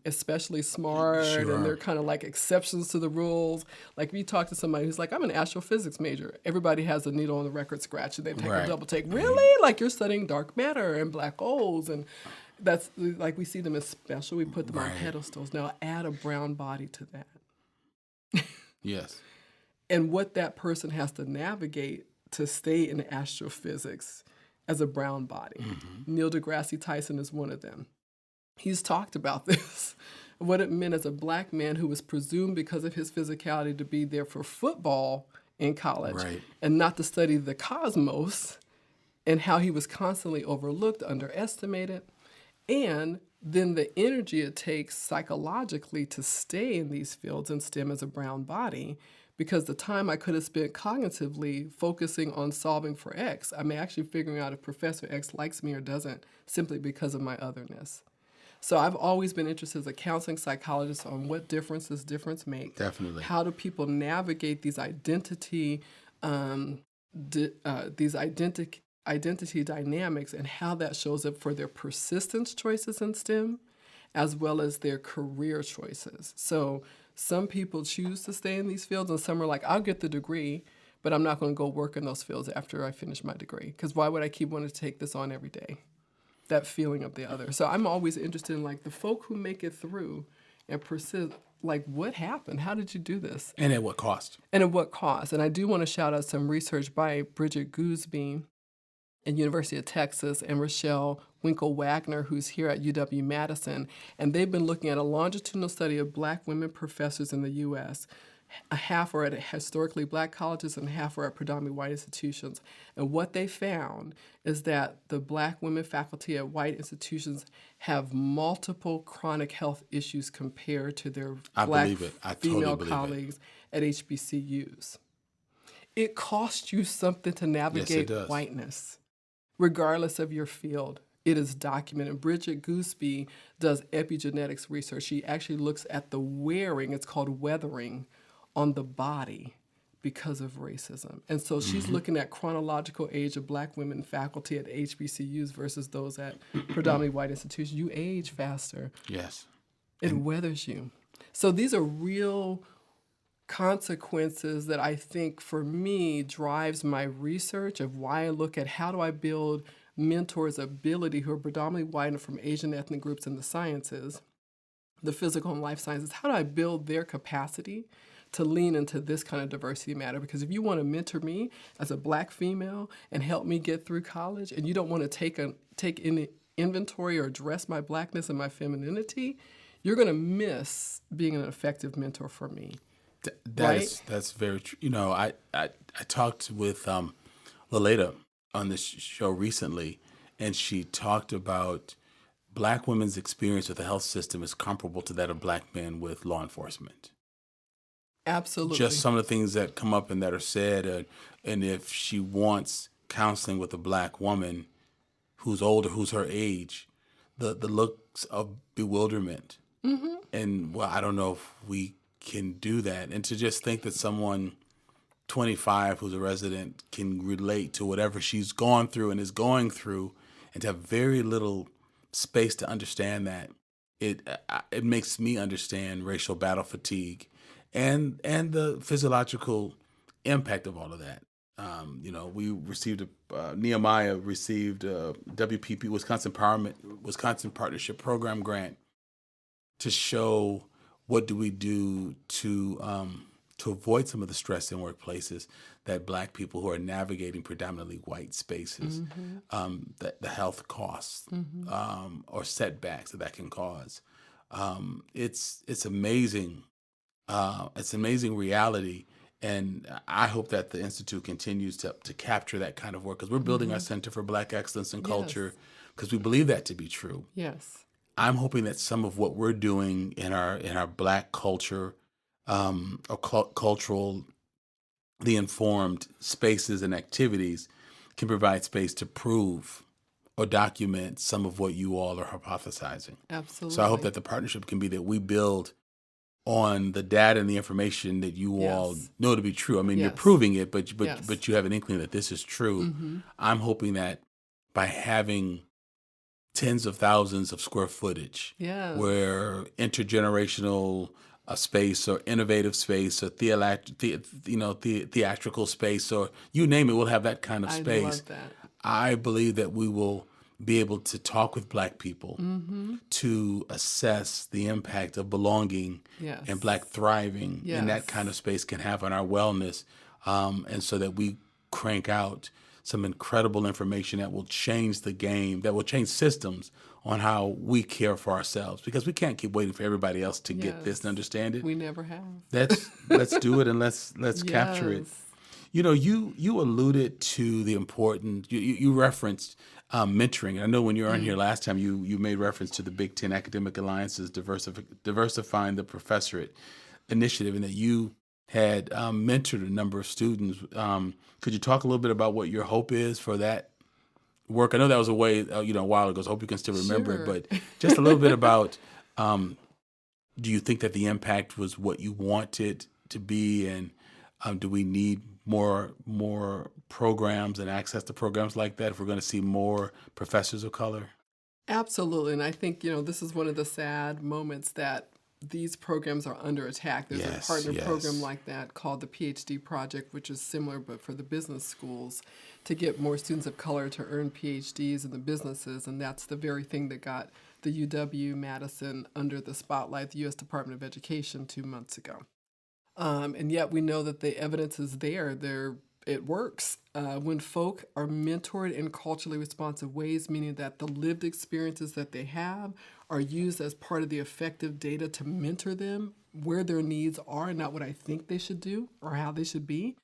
especially smart,
Sure.
and they're kind of like exceptions to the rules. Like if you talk to somebody who's like, I'm an astrophysics major, everybody has a needle on the record scratch and they take
Right.
a double take. Really? Like you're studying dark matter and black holes, and that's like we see them as special. We put them on
Right.
pedestals. Now add a brown body to that.
Yes.
And what that person has to navigate to stay in astrophysics as a brown body. Neil deGrasse Tyson is one of them. He's talked about this, what it meant as a black man who was presumed because of his physicality to be there for football in college,
Right.
and not to study the cosmos, and how he was constantly overlooked, underestimated, and then the energy it takes psychologically to stay in these fields in STEM as a brown body, because the time I could have spent cognitively focusing on solving for X, I'm actually figuring out if Professor X likes me or doesn't, simply because of my otherness. So I've always been interested as a counseling psychologist on what difference does difference make.
Definitely.
How do people navigate these identity dynamics, and how that shows up for their persistence choices in STEM, as well as their career choices. So some people choose to stay in these fields, and some are like, I'll get the degree, but I'm not going to go work in those fields after I finish my degree, because why would I keep wanting to take this on every day? That feeling of the other. So I'm always interested in like the folk who make it through and persist. Like, what happened? How did you do this?
And at what cost?
And at what cost? And I do want to shout out some research by Bridget Gooseby at University of Texas, and Rochelle Winkle-Wagner, who's here at UW-Madison. And they've been looking at a longitudinal study of black women professors in the U.S. Half are at historically black colleges and half are at predominantly white institutions. And what they found is that the black women faculty at white institutions have multiple chronic health issues compared to their black female colleagues at HBCUs. It costs you something to navigate whiteness, regardless of your field. It is documented. Bridget Gooseby does epigenetics research. She actually looks at the wearing, it's called weathering, on the body because of racism. And so she's looking at chronological age of black women faculty at HBCUs versus those at predominantly white institutions. You age faster.
Yes.
It weathers you. So these are real consequences that I think for me drives my research of why I look at how do I build mentors' ability who are predominantly white and from Asian ethnic groups in the sciences, the physical and life sciences. How do I build their capacity to lean into this kind of diversity matter? Because if you want to mentor me as a black female and help me get through college, and you don't want to take any inventory or address my blackness and my femininity, you're going to miss being an effective mentor for me.
That's very true. You know, I talked with Laleta on this show recently, and she talked about Black women's experience with the health system is comparable to that of Black men with law enforcement.
Absolutely.
Just some of the things that come up and that are said, and if she wants counseling with a Black woman who's older, who's her age, the looks of bewilderment. Mm-hmm. And, well, I don't know if we can do that. And to just think that someone 25 who's a resident can relate to whatever she's gone through and is going through, and to have very little space to understand that, it makes me understand racial battle fatigue and the physiological impact of all of that. We received Nehemiah received a WPP, Wisconsin Partnership Program grant to show what do we do to avoid some of the stress in workplaces that Black people who are navigating predominantly white spaces, the health costs or setbacks that can cause. It's amazing. It's amazing reality. And I hope that the Institute continues to capture that kind of work, because we're building our Center for Black Excellence and Culture because we believe that to be true.
Yes.
I'm hoping that some of what we're doing in our Black culture or culturally informed spaces and activities can provide space to prove or document some of what you all are hypothesizing.
Absolutely.
So I hope that the partnership can be that we build on the data and the information that you all know to be true. I mean, you're proving it, but you have an inkling that this is true. Mm-hmm. I'm hoping that by having tens of thousands of square footage, where intergenerational space or innovative space or theatrical space, or you name it, we'll have that kind of space.
I love that.
I believe that we will be able to talk with Black people to assess the impact of belonging and Black thriving in that kind of space can have on our wellness, and so that we crank out some incredible information that will change the game, that will change systems on how we care for ourselves, because we can't keep waiting for everybody else to get this and understand it.
We never have.
Let's do it, and let's capture it. You know, you alluded to the important, you referenced mentoring. I know when you were on here last time, you made reference to the Big Ten Academic Alliance's Diversifying the Professorate initiative, and that you had mentored a number of students. Could you talk a little bit about what your hope is for that work? I know that was a while ago, so I hope you can still remember it, but just a little bit about, do you think that the impact was what you wanted to be, and do we need more programs and access to programs like that if we're going to see more professors of color?
Absolutely. And I think, this is one of the sad moments that these programs are under attack. There's a partner program like that called the PhD Project, which is similar but for the business schools, to get more students of color to earn PhDs in the businesses. And that's the very thing that got the UW Madison under the spotlight, the U.S. Department of Education, 2 months ago. And yet we know that the evidence is there. It works. When folk are mentored in culturally responsive ways, meaning that the lived experiences that they have are used as part of the effective data to mentor them where their needs are and not what I think they should do or how they should be,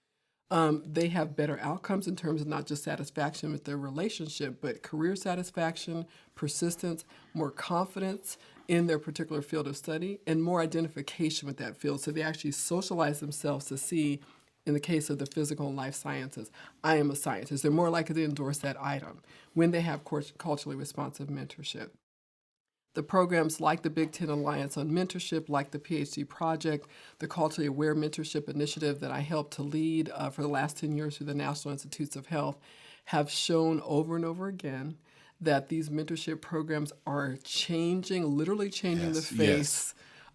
they have better outcomes in terms of not just satisfaction with their relationship, but career satisfaction, persistence, more confidence in their particular field of study, and more identification with that field. So they actually socialize themselves to see, in the case of the physical and life sciences, I am a scientist. They're more likely to endorse that item when they have culturally responsive mentorship. The programs like the Big Ten Alliance on Mentorship, like the PhD Project, the Culturally Aware Mentorship Initiative that I helped to lead for the last 10 years through the National Institutes of Health, have shown over and over again that these mentorship programs are literally changing the face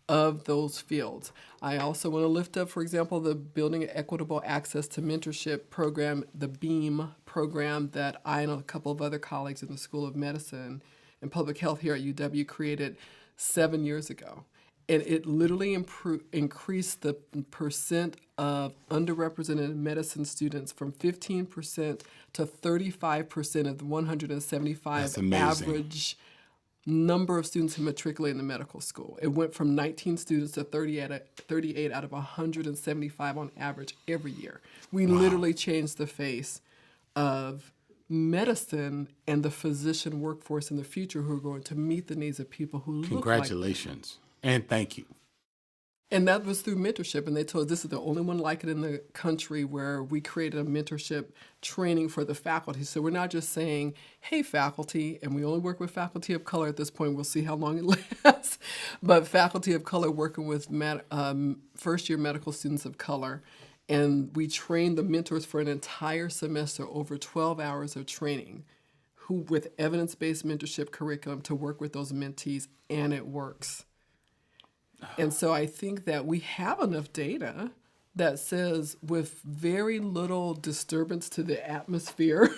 of those fields. I also want to lift up, for example, the Building Equitable Access to Mentorship program, the BEAM program that I and a couple of other colleagues in the School of Medicine and Public Health here at UW created 7 years ago. And it literally increased the percent of underrepresented medicine students from 15% to 35% of the 175 average number of students who matriculate in the medical school. It went from 19 students to 38 out of 175 on average every year. We literally changed the face of medicine and the physician workforce in the future who are going to meet the needs of people who look like.
Congratulations. And thank you.
And that was through mentorship. And they told us this is the only one like it in the country where we created a mentorship training for the faculty. So we're not just saying, hey, faculty, and we only work with faculty of color at this point. We'll see how long it lasts. But faculty of color working with first-year medical students of color. And we trained the mentors for an entire semester, over 12 hours of training, who with evidence-based mentorship curriculum to work with those mentees, and it works. And so I think that we have enough data that says with very little disturbance to the atmosphere,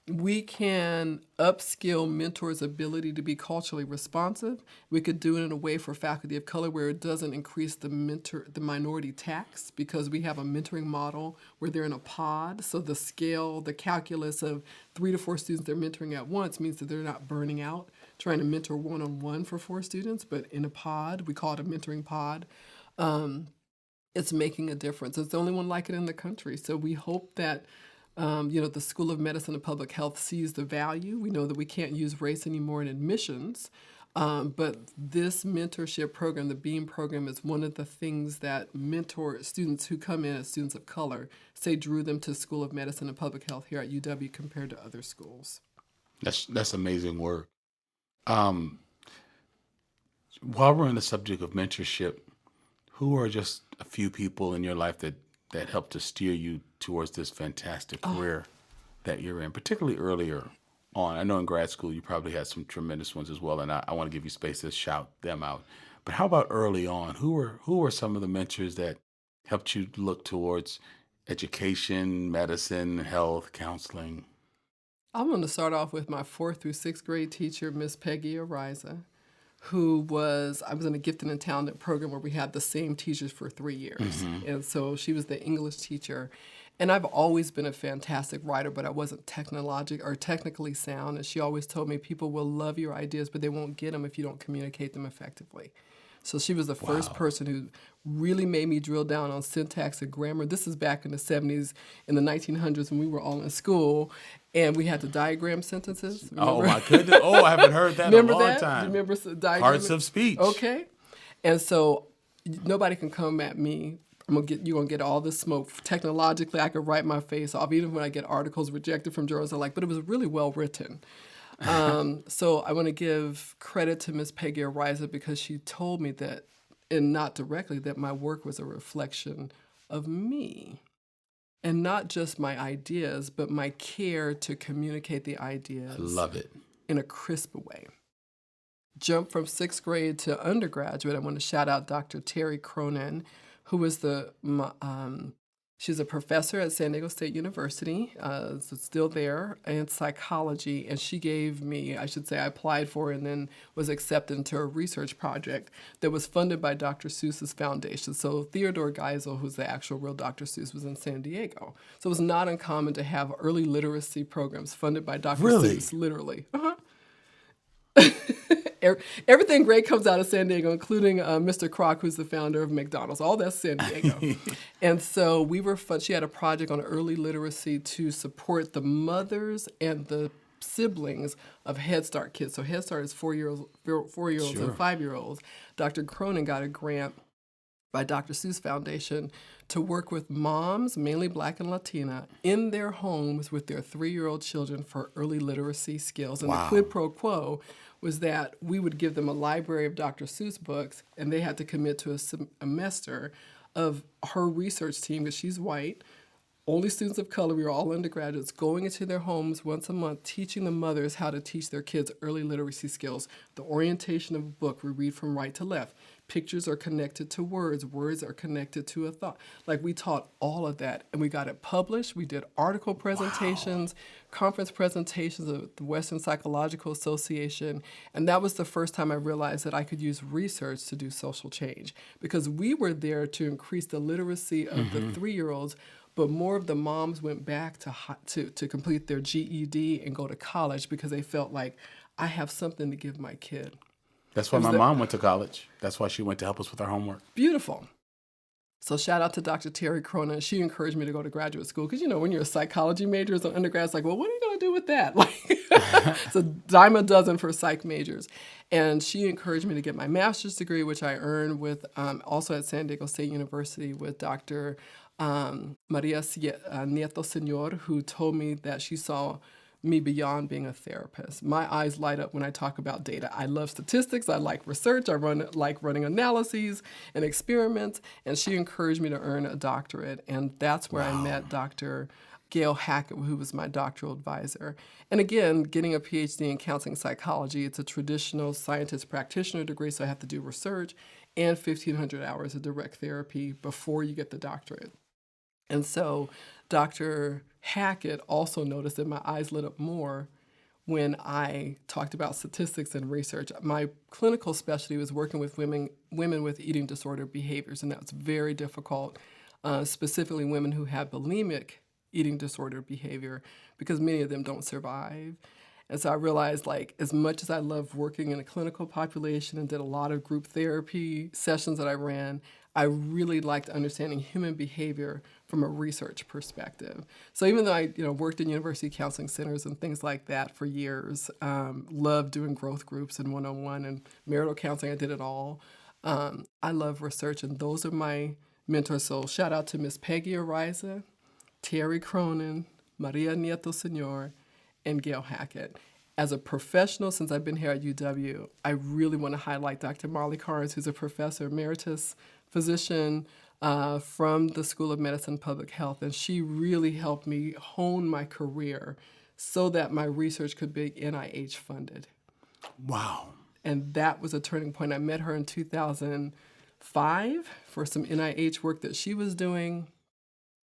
we can upskill mentors' ability to be culturally responsive. We could do it in a way for faculty of color where it doesn't increase the minority tax, because we have a mentoring model where they're in a pod. So the scale, the calculus of 3 to 4 students they're mentoring at once means that they're not burning out trying to mentor one-on-one for 4 students, but in a pod, we call it a mentoring pod. It's making a difference. It's the only one like it in the country. So we hope that the School of Medicine and Public Health sees the value. We know that we can't use race anymore in admissions, but this mentorship program, the BEAM program, is one of the things that mentor students who come in as students of color say drew them to School of Medicine and Public Health here at UW compared to other schools.
That's amazing work. While we're on the subject of mentorship, who are just a few people in your life that helped to steer you towards this fantastic career that you're in, particularly earlier on? I know in grad school you probably had some tremendous ones as well, and I want to give you space to shout them out. But how about early on? Who were some of the mentors that helped you look towards education, medicine, health, counseling?
I'm going to start off with my 4th through 6th grade teacher, Miss Peggy Ariza, who I was in a gifted and talented program where we had the same teachers for 3 years. Mm-hmm. And so she was the English teacher. And I've always been a fantastic writer, but I wasn't technically sound. And she always told me people will love your ideas, but they won't get them if you don't communicate them effectively. So she was the first person who really made me drill down on syntax and grammar. This is back in the 70s, in the 1900s when we were all in school, and we had to diagram sentences. Remember?
Oh, my goodness. Oh, I haven't heard that in a long time.
Remember diagram?
Parts of speech.
Okay. And so nobody can come at me. You're going to get all this smoke. Technologically, I could write my face off, even when I get articles rejected from journals. But it was really well written. So I want to give credit to Miss Peggy Ariza because she told me that, and not directly, that my work was a reflection of me. And not just my ideas, but my care to communicate the ideas.
I love it.
In a crisp way. Jump from 6th grade to undergraduate, I want to shout out Dr. Terry Cronin, who was she's a professor at San Diego State University, so still there, in psychology. And she gave me, I applied for and then was accepted into a research project that was funded by Dr. Seuss's foundation. So Theodore Geisel, who's the actual real Dr. Seuss, was in San Diego. So it was not uncommon to have early literacy programs funded by Dr. Seuss, literally. Everything great comes out of San Diego, including Mr. Kroc, who's the founder of McDonald's. All that's San Diego. And so she had a project on early literacy to support the mothers and the siblings of Head Start kids. So Head Start is 4-year-olds and 5-year-olds. Dr. Cronin got a grant by Dr. Seuss Foundation to work with moms, mainly Black and Latina, in their homes with their 3-year-old children for early literacy skills. And the quid pro quo was that we would give them a library of Dr. Seuss books, and they had to commit to a semester of her research team, because she's white, only students of color, we were all undergraduates, going into their homes once a month, teaching the mothers how to teach their kids early literacy skills. The orientation of a book, we read from right to left. Pictures are connected to words. Words are connected to a thought. We taught all of that, and we got it published. We did article presentations, conference presentations of the Western Psychological Association, and that was the first time I realized that I could use research to do social change, because we were there to increase the literacy of the 3-year-olds, but more of the moms went back to complete their GED and go to college because they felt like, I have something to give my kid.
That's why my mom went to college. That's why she went to help us with our homework.
Beautiful. So shout out to Dr. Terry Cronin. She encouraged me to go to graduate school because, when you're a psychology major as an undergrad, it's like, well, what are you going to do with that? Like, it's a dime a dozen for psych majors. And she encouraged me to get my master's degree, which I earned with also at San Diego State University with Dr. Maria Nieto Senor, who told me that she saw me beyond being a therapist. My eyes light up when I talk about data. I love statistics. I like research. I like running analyses and experiments. And she encouraged me to earn a doctorate. And that's where I met Dr. Gail Hackett, who was my doctoral advisor. And again, getting a PhD in counseling psychology, it's a traditional scientist practitioner degree, so I have to do research and 1,500 hours of direct therapy before you get the doctorate. And so Dr. Hackett also noticed that my eyes lit up more when I talked about statistics and research. My clinical specialty was working with women with eating disorder behaviors, and that's very difficult, specifically women who have bulimic eating disorder behavior, because many of them don't survive. And so I realized, like, as much as I love working in a clinical population and did a lot of group therapy sessions that I ran, I really liked understanding human behavior from a research perspective. So even though I worked in university counseling centers and things like that for years, loved doing growth groups and one-on-one and marital counseling, I did it all. I love research, and those are my mentors. So shout out to Miss Peggy Ariza, Terry Cronin, Maria Nieto Senor, and Gail Hackett. As a professional, since I've been here at UW, I really want to highlight Dr. Marley Carnes, who's a professor emeritus physician from the School of Medicine and Public Health, and she really helped me hone my career so that my research could be NIH funded.
Wow.
And that was a turning point. I met her in 2005 for some NIH work that she was doing.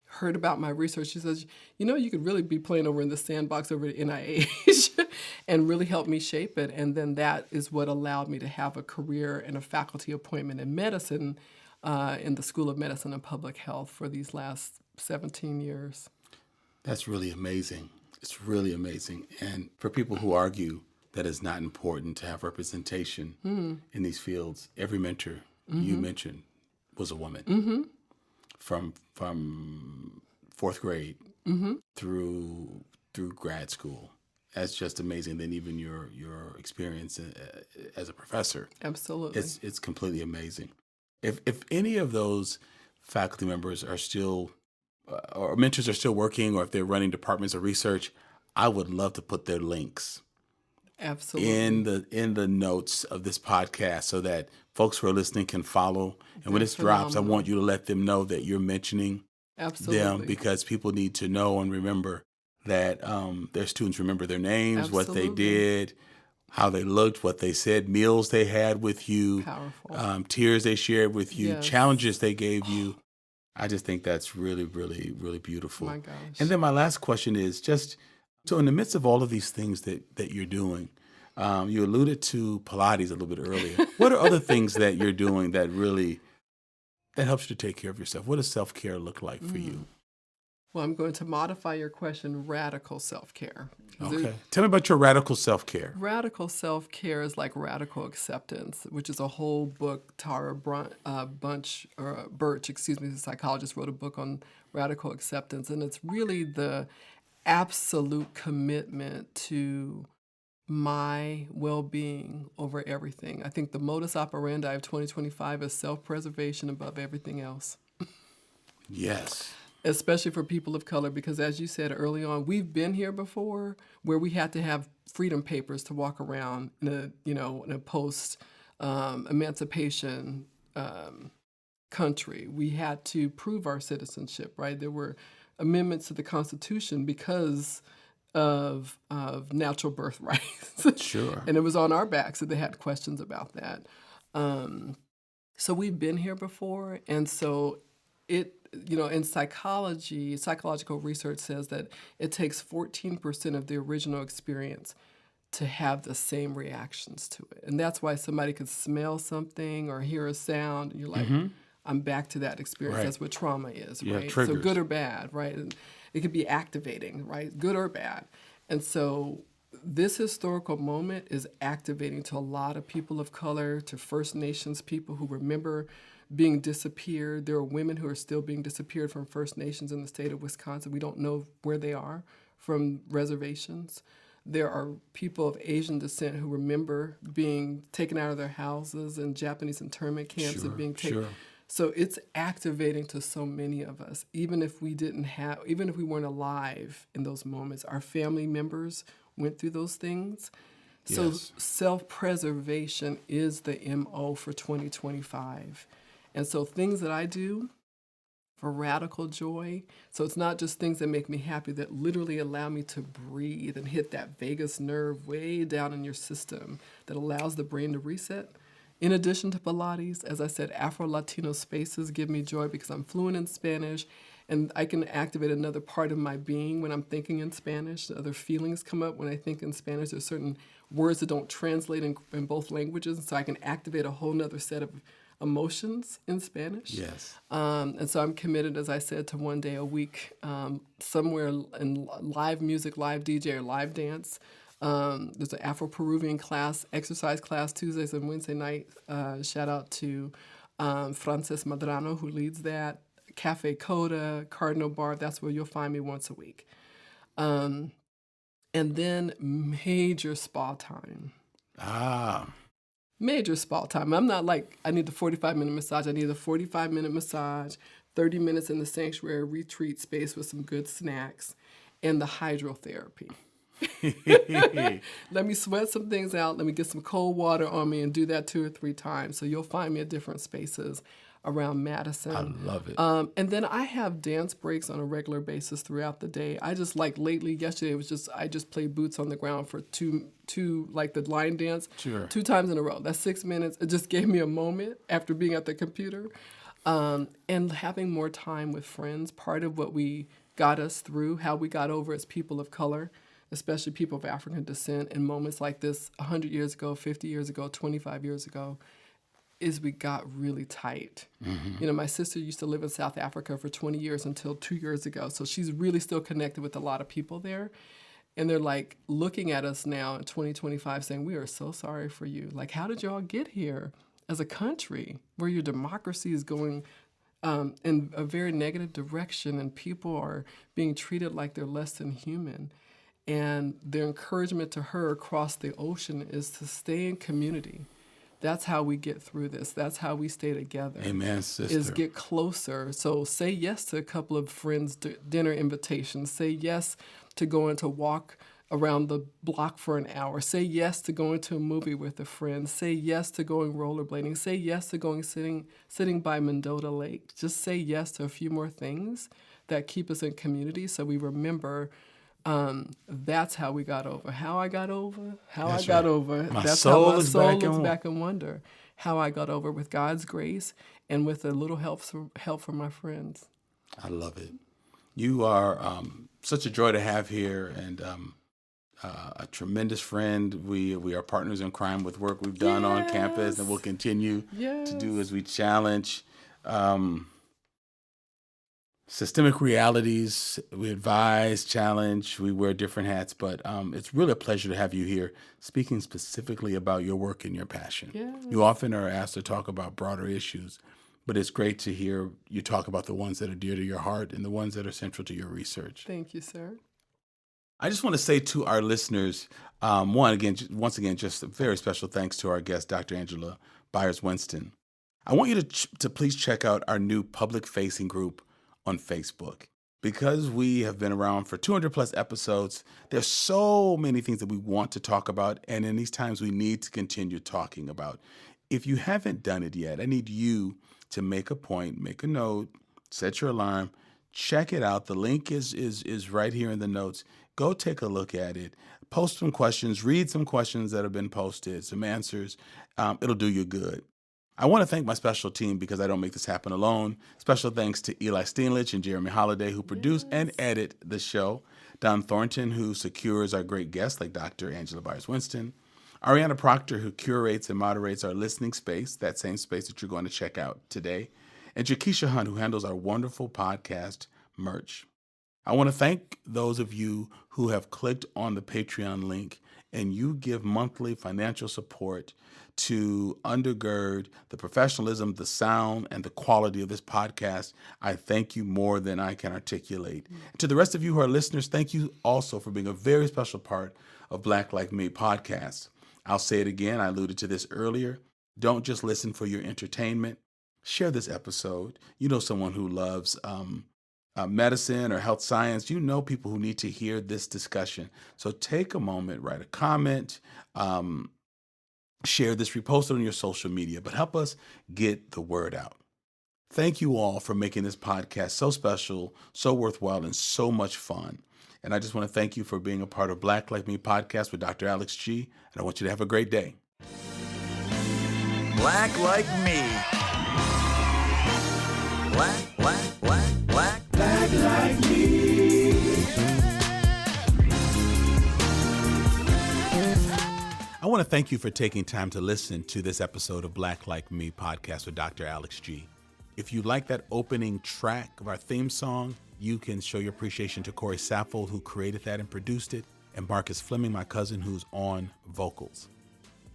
Heard about my research. She says, you could really be playing over in the sandbox over at NIH and really helped me shape it. And then that is what allowed me to have a career and a faculty appointment in medicine in the School of Medicine and Public Health for these last 17 years.
That's really amazing. It's really amazing. And for people who argue that it's not important to have representation in these fields, every mentor you mentioned was a woman. From fourth grade through grad school. That's just amazing. Then even your experience as a professor.
Absolutely.
It's completely amazing. If any of those faculty members are still, or mentors are still working, or if they're running departments of research, I would love to put their links
Absolutely.
in the notes of this podcast so that folks who are listening can follow. And when
That's
this drops, I
phenomenal.
want you to let them know that you're mentioning
Absolutely.
them, because people need to know and remember that their students remember their names, what they
Absolutely.
did, how they looked, what they said, meals they had with you,
Powerful.
tears they shared with you,
Yes.
challenges they gave you. I just think that's really, really, really beautiful.
My gosh.
And then my last question is just, so in the midst of all of these things that you're doing, you alluded to Pilates a little bit earlier. What are other things that you're doing that really, that helps you to take care of yourself? What does self-care look like for you?
Well, I'm going to modify your question, radical self-care. 'Cause
Okay. Tell me about your radical self-care.
Radical self-care is like radical acceptance, which is a whole book. Tara Birch, the psychologist, wrote a book on radical acceptance, and it's really the absolute commitment to my well-being over everything. I think the modus operandi of 2025 is self-preservation above everything else.
Yes.
Especially for people of color, because as you said early on, we've been here before where we had to have freedom papers to walk around in a post emancipation country. We had to prove our citizenship, right? There were amendments to the Constitution because of natural birth rights.
Sure.
And it was on our backs that they had questions about that. So we've been here before, and so in psychology, psychological research says that it takes 14% of the original experience to have the same reactions to it. And that's why somebody could smell something or hear a sound, and you're like, I'm back to that experience.
Right.
That's what trauma is,
Yeah,
right?
triggers.
So good or bad, right? And it could be activating, right? Good or bad. And so this historical moment is activating to a lot of people of color, to First Nations people who remember being disappeared. There are women who are still being disappeared from First Nations in the state of Wisconsin. We don't know where they are from reservations. There are people of Asian descent who remember being taken out of their houses in Japanese internment camps and being taken.
Sure.
So it's activating to so many of us, even if we weren't alive in those moments. Our family members went through those things. So
Yes.
self-preservation is the MO for 2025. And so things that I do for radical joy, so it's not just things that make me happy, that literally allow me to breathe and hit that vagus nerve way down in your system that allows the brain to reset. In addition to Pilates, as I said, Afro-Latino spaces give me joy because I'm fluent in Spanish and I can activate another part of my being when I'm thinking in Spanish. Other feelings come up when I think in Spanish. There's certain words that don't translate in both languages, so I can activate a whole nother set of emotions in Spanish.
Yes.
And so I'm committed, as I said, to one day a week, somewhere in live music, live DJ, or live dance. There's an Afro-Peruvian class, exercise class, Tuesdays and Wednesday night. Shout out to Frances Madrano, who leads that. Cafe Coda, Cardinal Bar, that's where you'll find me once a week. And then major spa time. Major spa time. I'm not like, I need the 45-minute massage. I need the 45-minute massage, 30 minutes in the sanctuary retreat space with some good snacks, and the hydrotherapy. Let me sweat some things out. Let me get some cold water on me and do that 2 or 3 times. So you'll find me at different spaces around Madison.
I love it.
And then I have dance breaks on a regular basis throughout the day. I just yesterday I just played boots on the ground for two like the line dance,
Sure.
2 times in a row. That's 6 minutes. It just gave me a moment after being at the computer. And having more time with friends, part of what we got us through, how we got over as people of color, especially people of African descent in moments like this 100 years ago, 50 years ago, 25 years ago, is we got really tight.
Mm-hmm.
You know, my sister used to live in South Africa for 20 years until 2 years ago. So she's really still connected with a lot of people there. And they're like looking at us now in 2025 saying, we are so sorry for you. Like, how did y'all get here as a country where your democracy is going in a very negative direction and people are being treated like they're less than human? And their encouragement to her across the ocean is to stay in community. That's how we get through this. That's how we stay together.
Amen, sister.
Is get closer. So say yes to a couple of friends' dinner invitations. Say yes to going to walk around the block for an hour. Say yes to going to a movie with a friend. Say yes to going rollerblading. Say yes to going sitting by Mendota Lake. Just say yes to a few more things that keep us in community so we remember that's how we got over. How I got over.
That's
I got
right.
over.
My
That's
soul
how my
is
soul
back
looks
in-
back and wonder how I got over with God's grace and with a little help from my friends.
I love it. You are such a joy to have here, and a tremendous friend. We are partners in crime with work we've done on campus, and we'll continue to do as we challenge systemic realities. We advise, challenge, we wear different hats, but it's really a pleasure to have you here speaking specifically about your work and your passion.
Yes.
You often are asked to talk about broader issues, but it's great to hear you talk about the ones that are dear to your heart and the ones that are central to your research.
Thank you, sir.
I just want to say to our listeners, once again, just a very special thanks to our guest, Dr. Angela Byers-Winston. I want you to please check out our new public-facing group on Facebook. Because we have been around for 200 plus episodes, there's so many things that we want to talk about, and in these times we need to continue talking about. If you haven't done it yet, I need you to make a point, make a note, set your alarm, check it out. The link is right here in the notes. Go take a look at it. Post some questions, read some questions that have been posted, some answers. It'll do you good. I want to thank my special team because I don't make this happen alone. Special thanks to Eli Steenlich and Jeremy Holliday, who produce and edit the show. Don Thornton, who secures our great guests like Dr. Angela Byers-Winston. Ariana Proctor, who curates and moderates our listening space, that same space that you're going to check out today. And Jakisha Hunt, who handles our wonderful podcast merch. I want to thank those of you who have clicked on the Patreon link and you give monthly financial support to undergird the professionalism, the sound, and the quality of this podcast, I thank you more than I can articulate. To the rest of you who are listeners, thank you also for being a very special part of Black Like Me podcast. I'll say it again, I alluded to this earlier. Don't just listen for your entertainment. Share this episode. You know someone who loves medicine or health science. You know people who need to hear this discussion. So take a moment, write a comment, share this, repost it on your social media, but help us get the word out. Thank you all for making this podcast so special, so worthwhile, and so much fun. And I just want to thank you for being a part of Black Like Me podcast with Dr. Alex G. And I want you to have a great day.
Black like me. Black like me.
I want to thank you for taking time to listen to this episode of Black Like Me podcast with Dr. Alex G. If you like that opening track of our theme song, you can show your appreciation to Corey Saffold, who created that and produced it, and Marcus Fleming, my cousin, who's on vocals.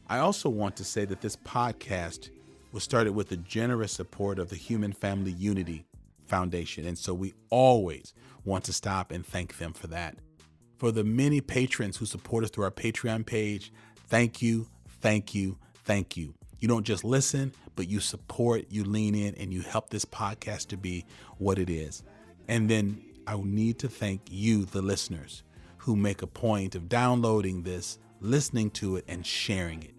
I also want to say that this podcast was started with the generous support of the Human Family Unity Foundation, and so we always want to stop and thank them for that. For the many patrons who support us through our Patreon page, thank you, thank you, thank you. You don't just listen, but you support, you lean in, and you help this podcast to be what it is. And then I need to thank you, the listeners, who make a point of downloading this, listening to it, and sharing it.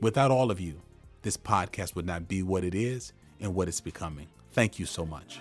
Without all of you, this podcast would not be what it is and what it's becoming. Thank you so much.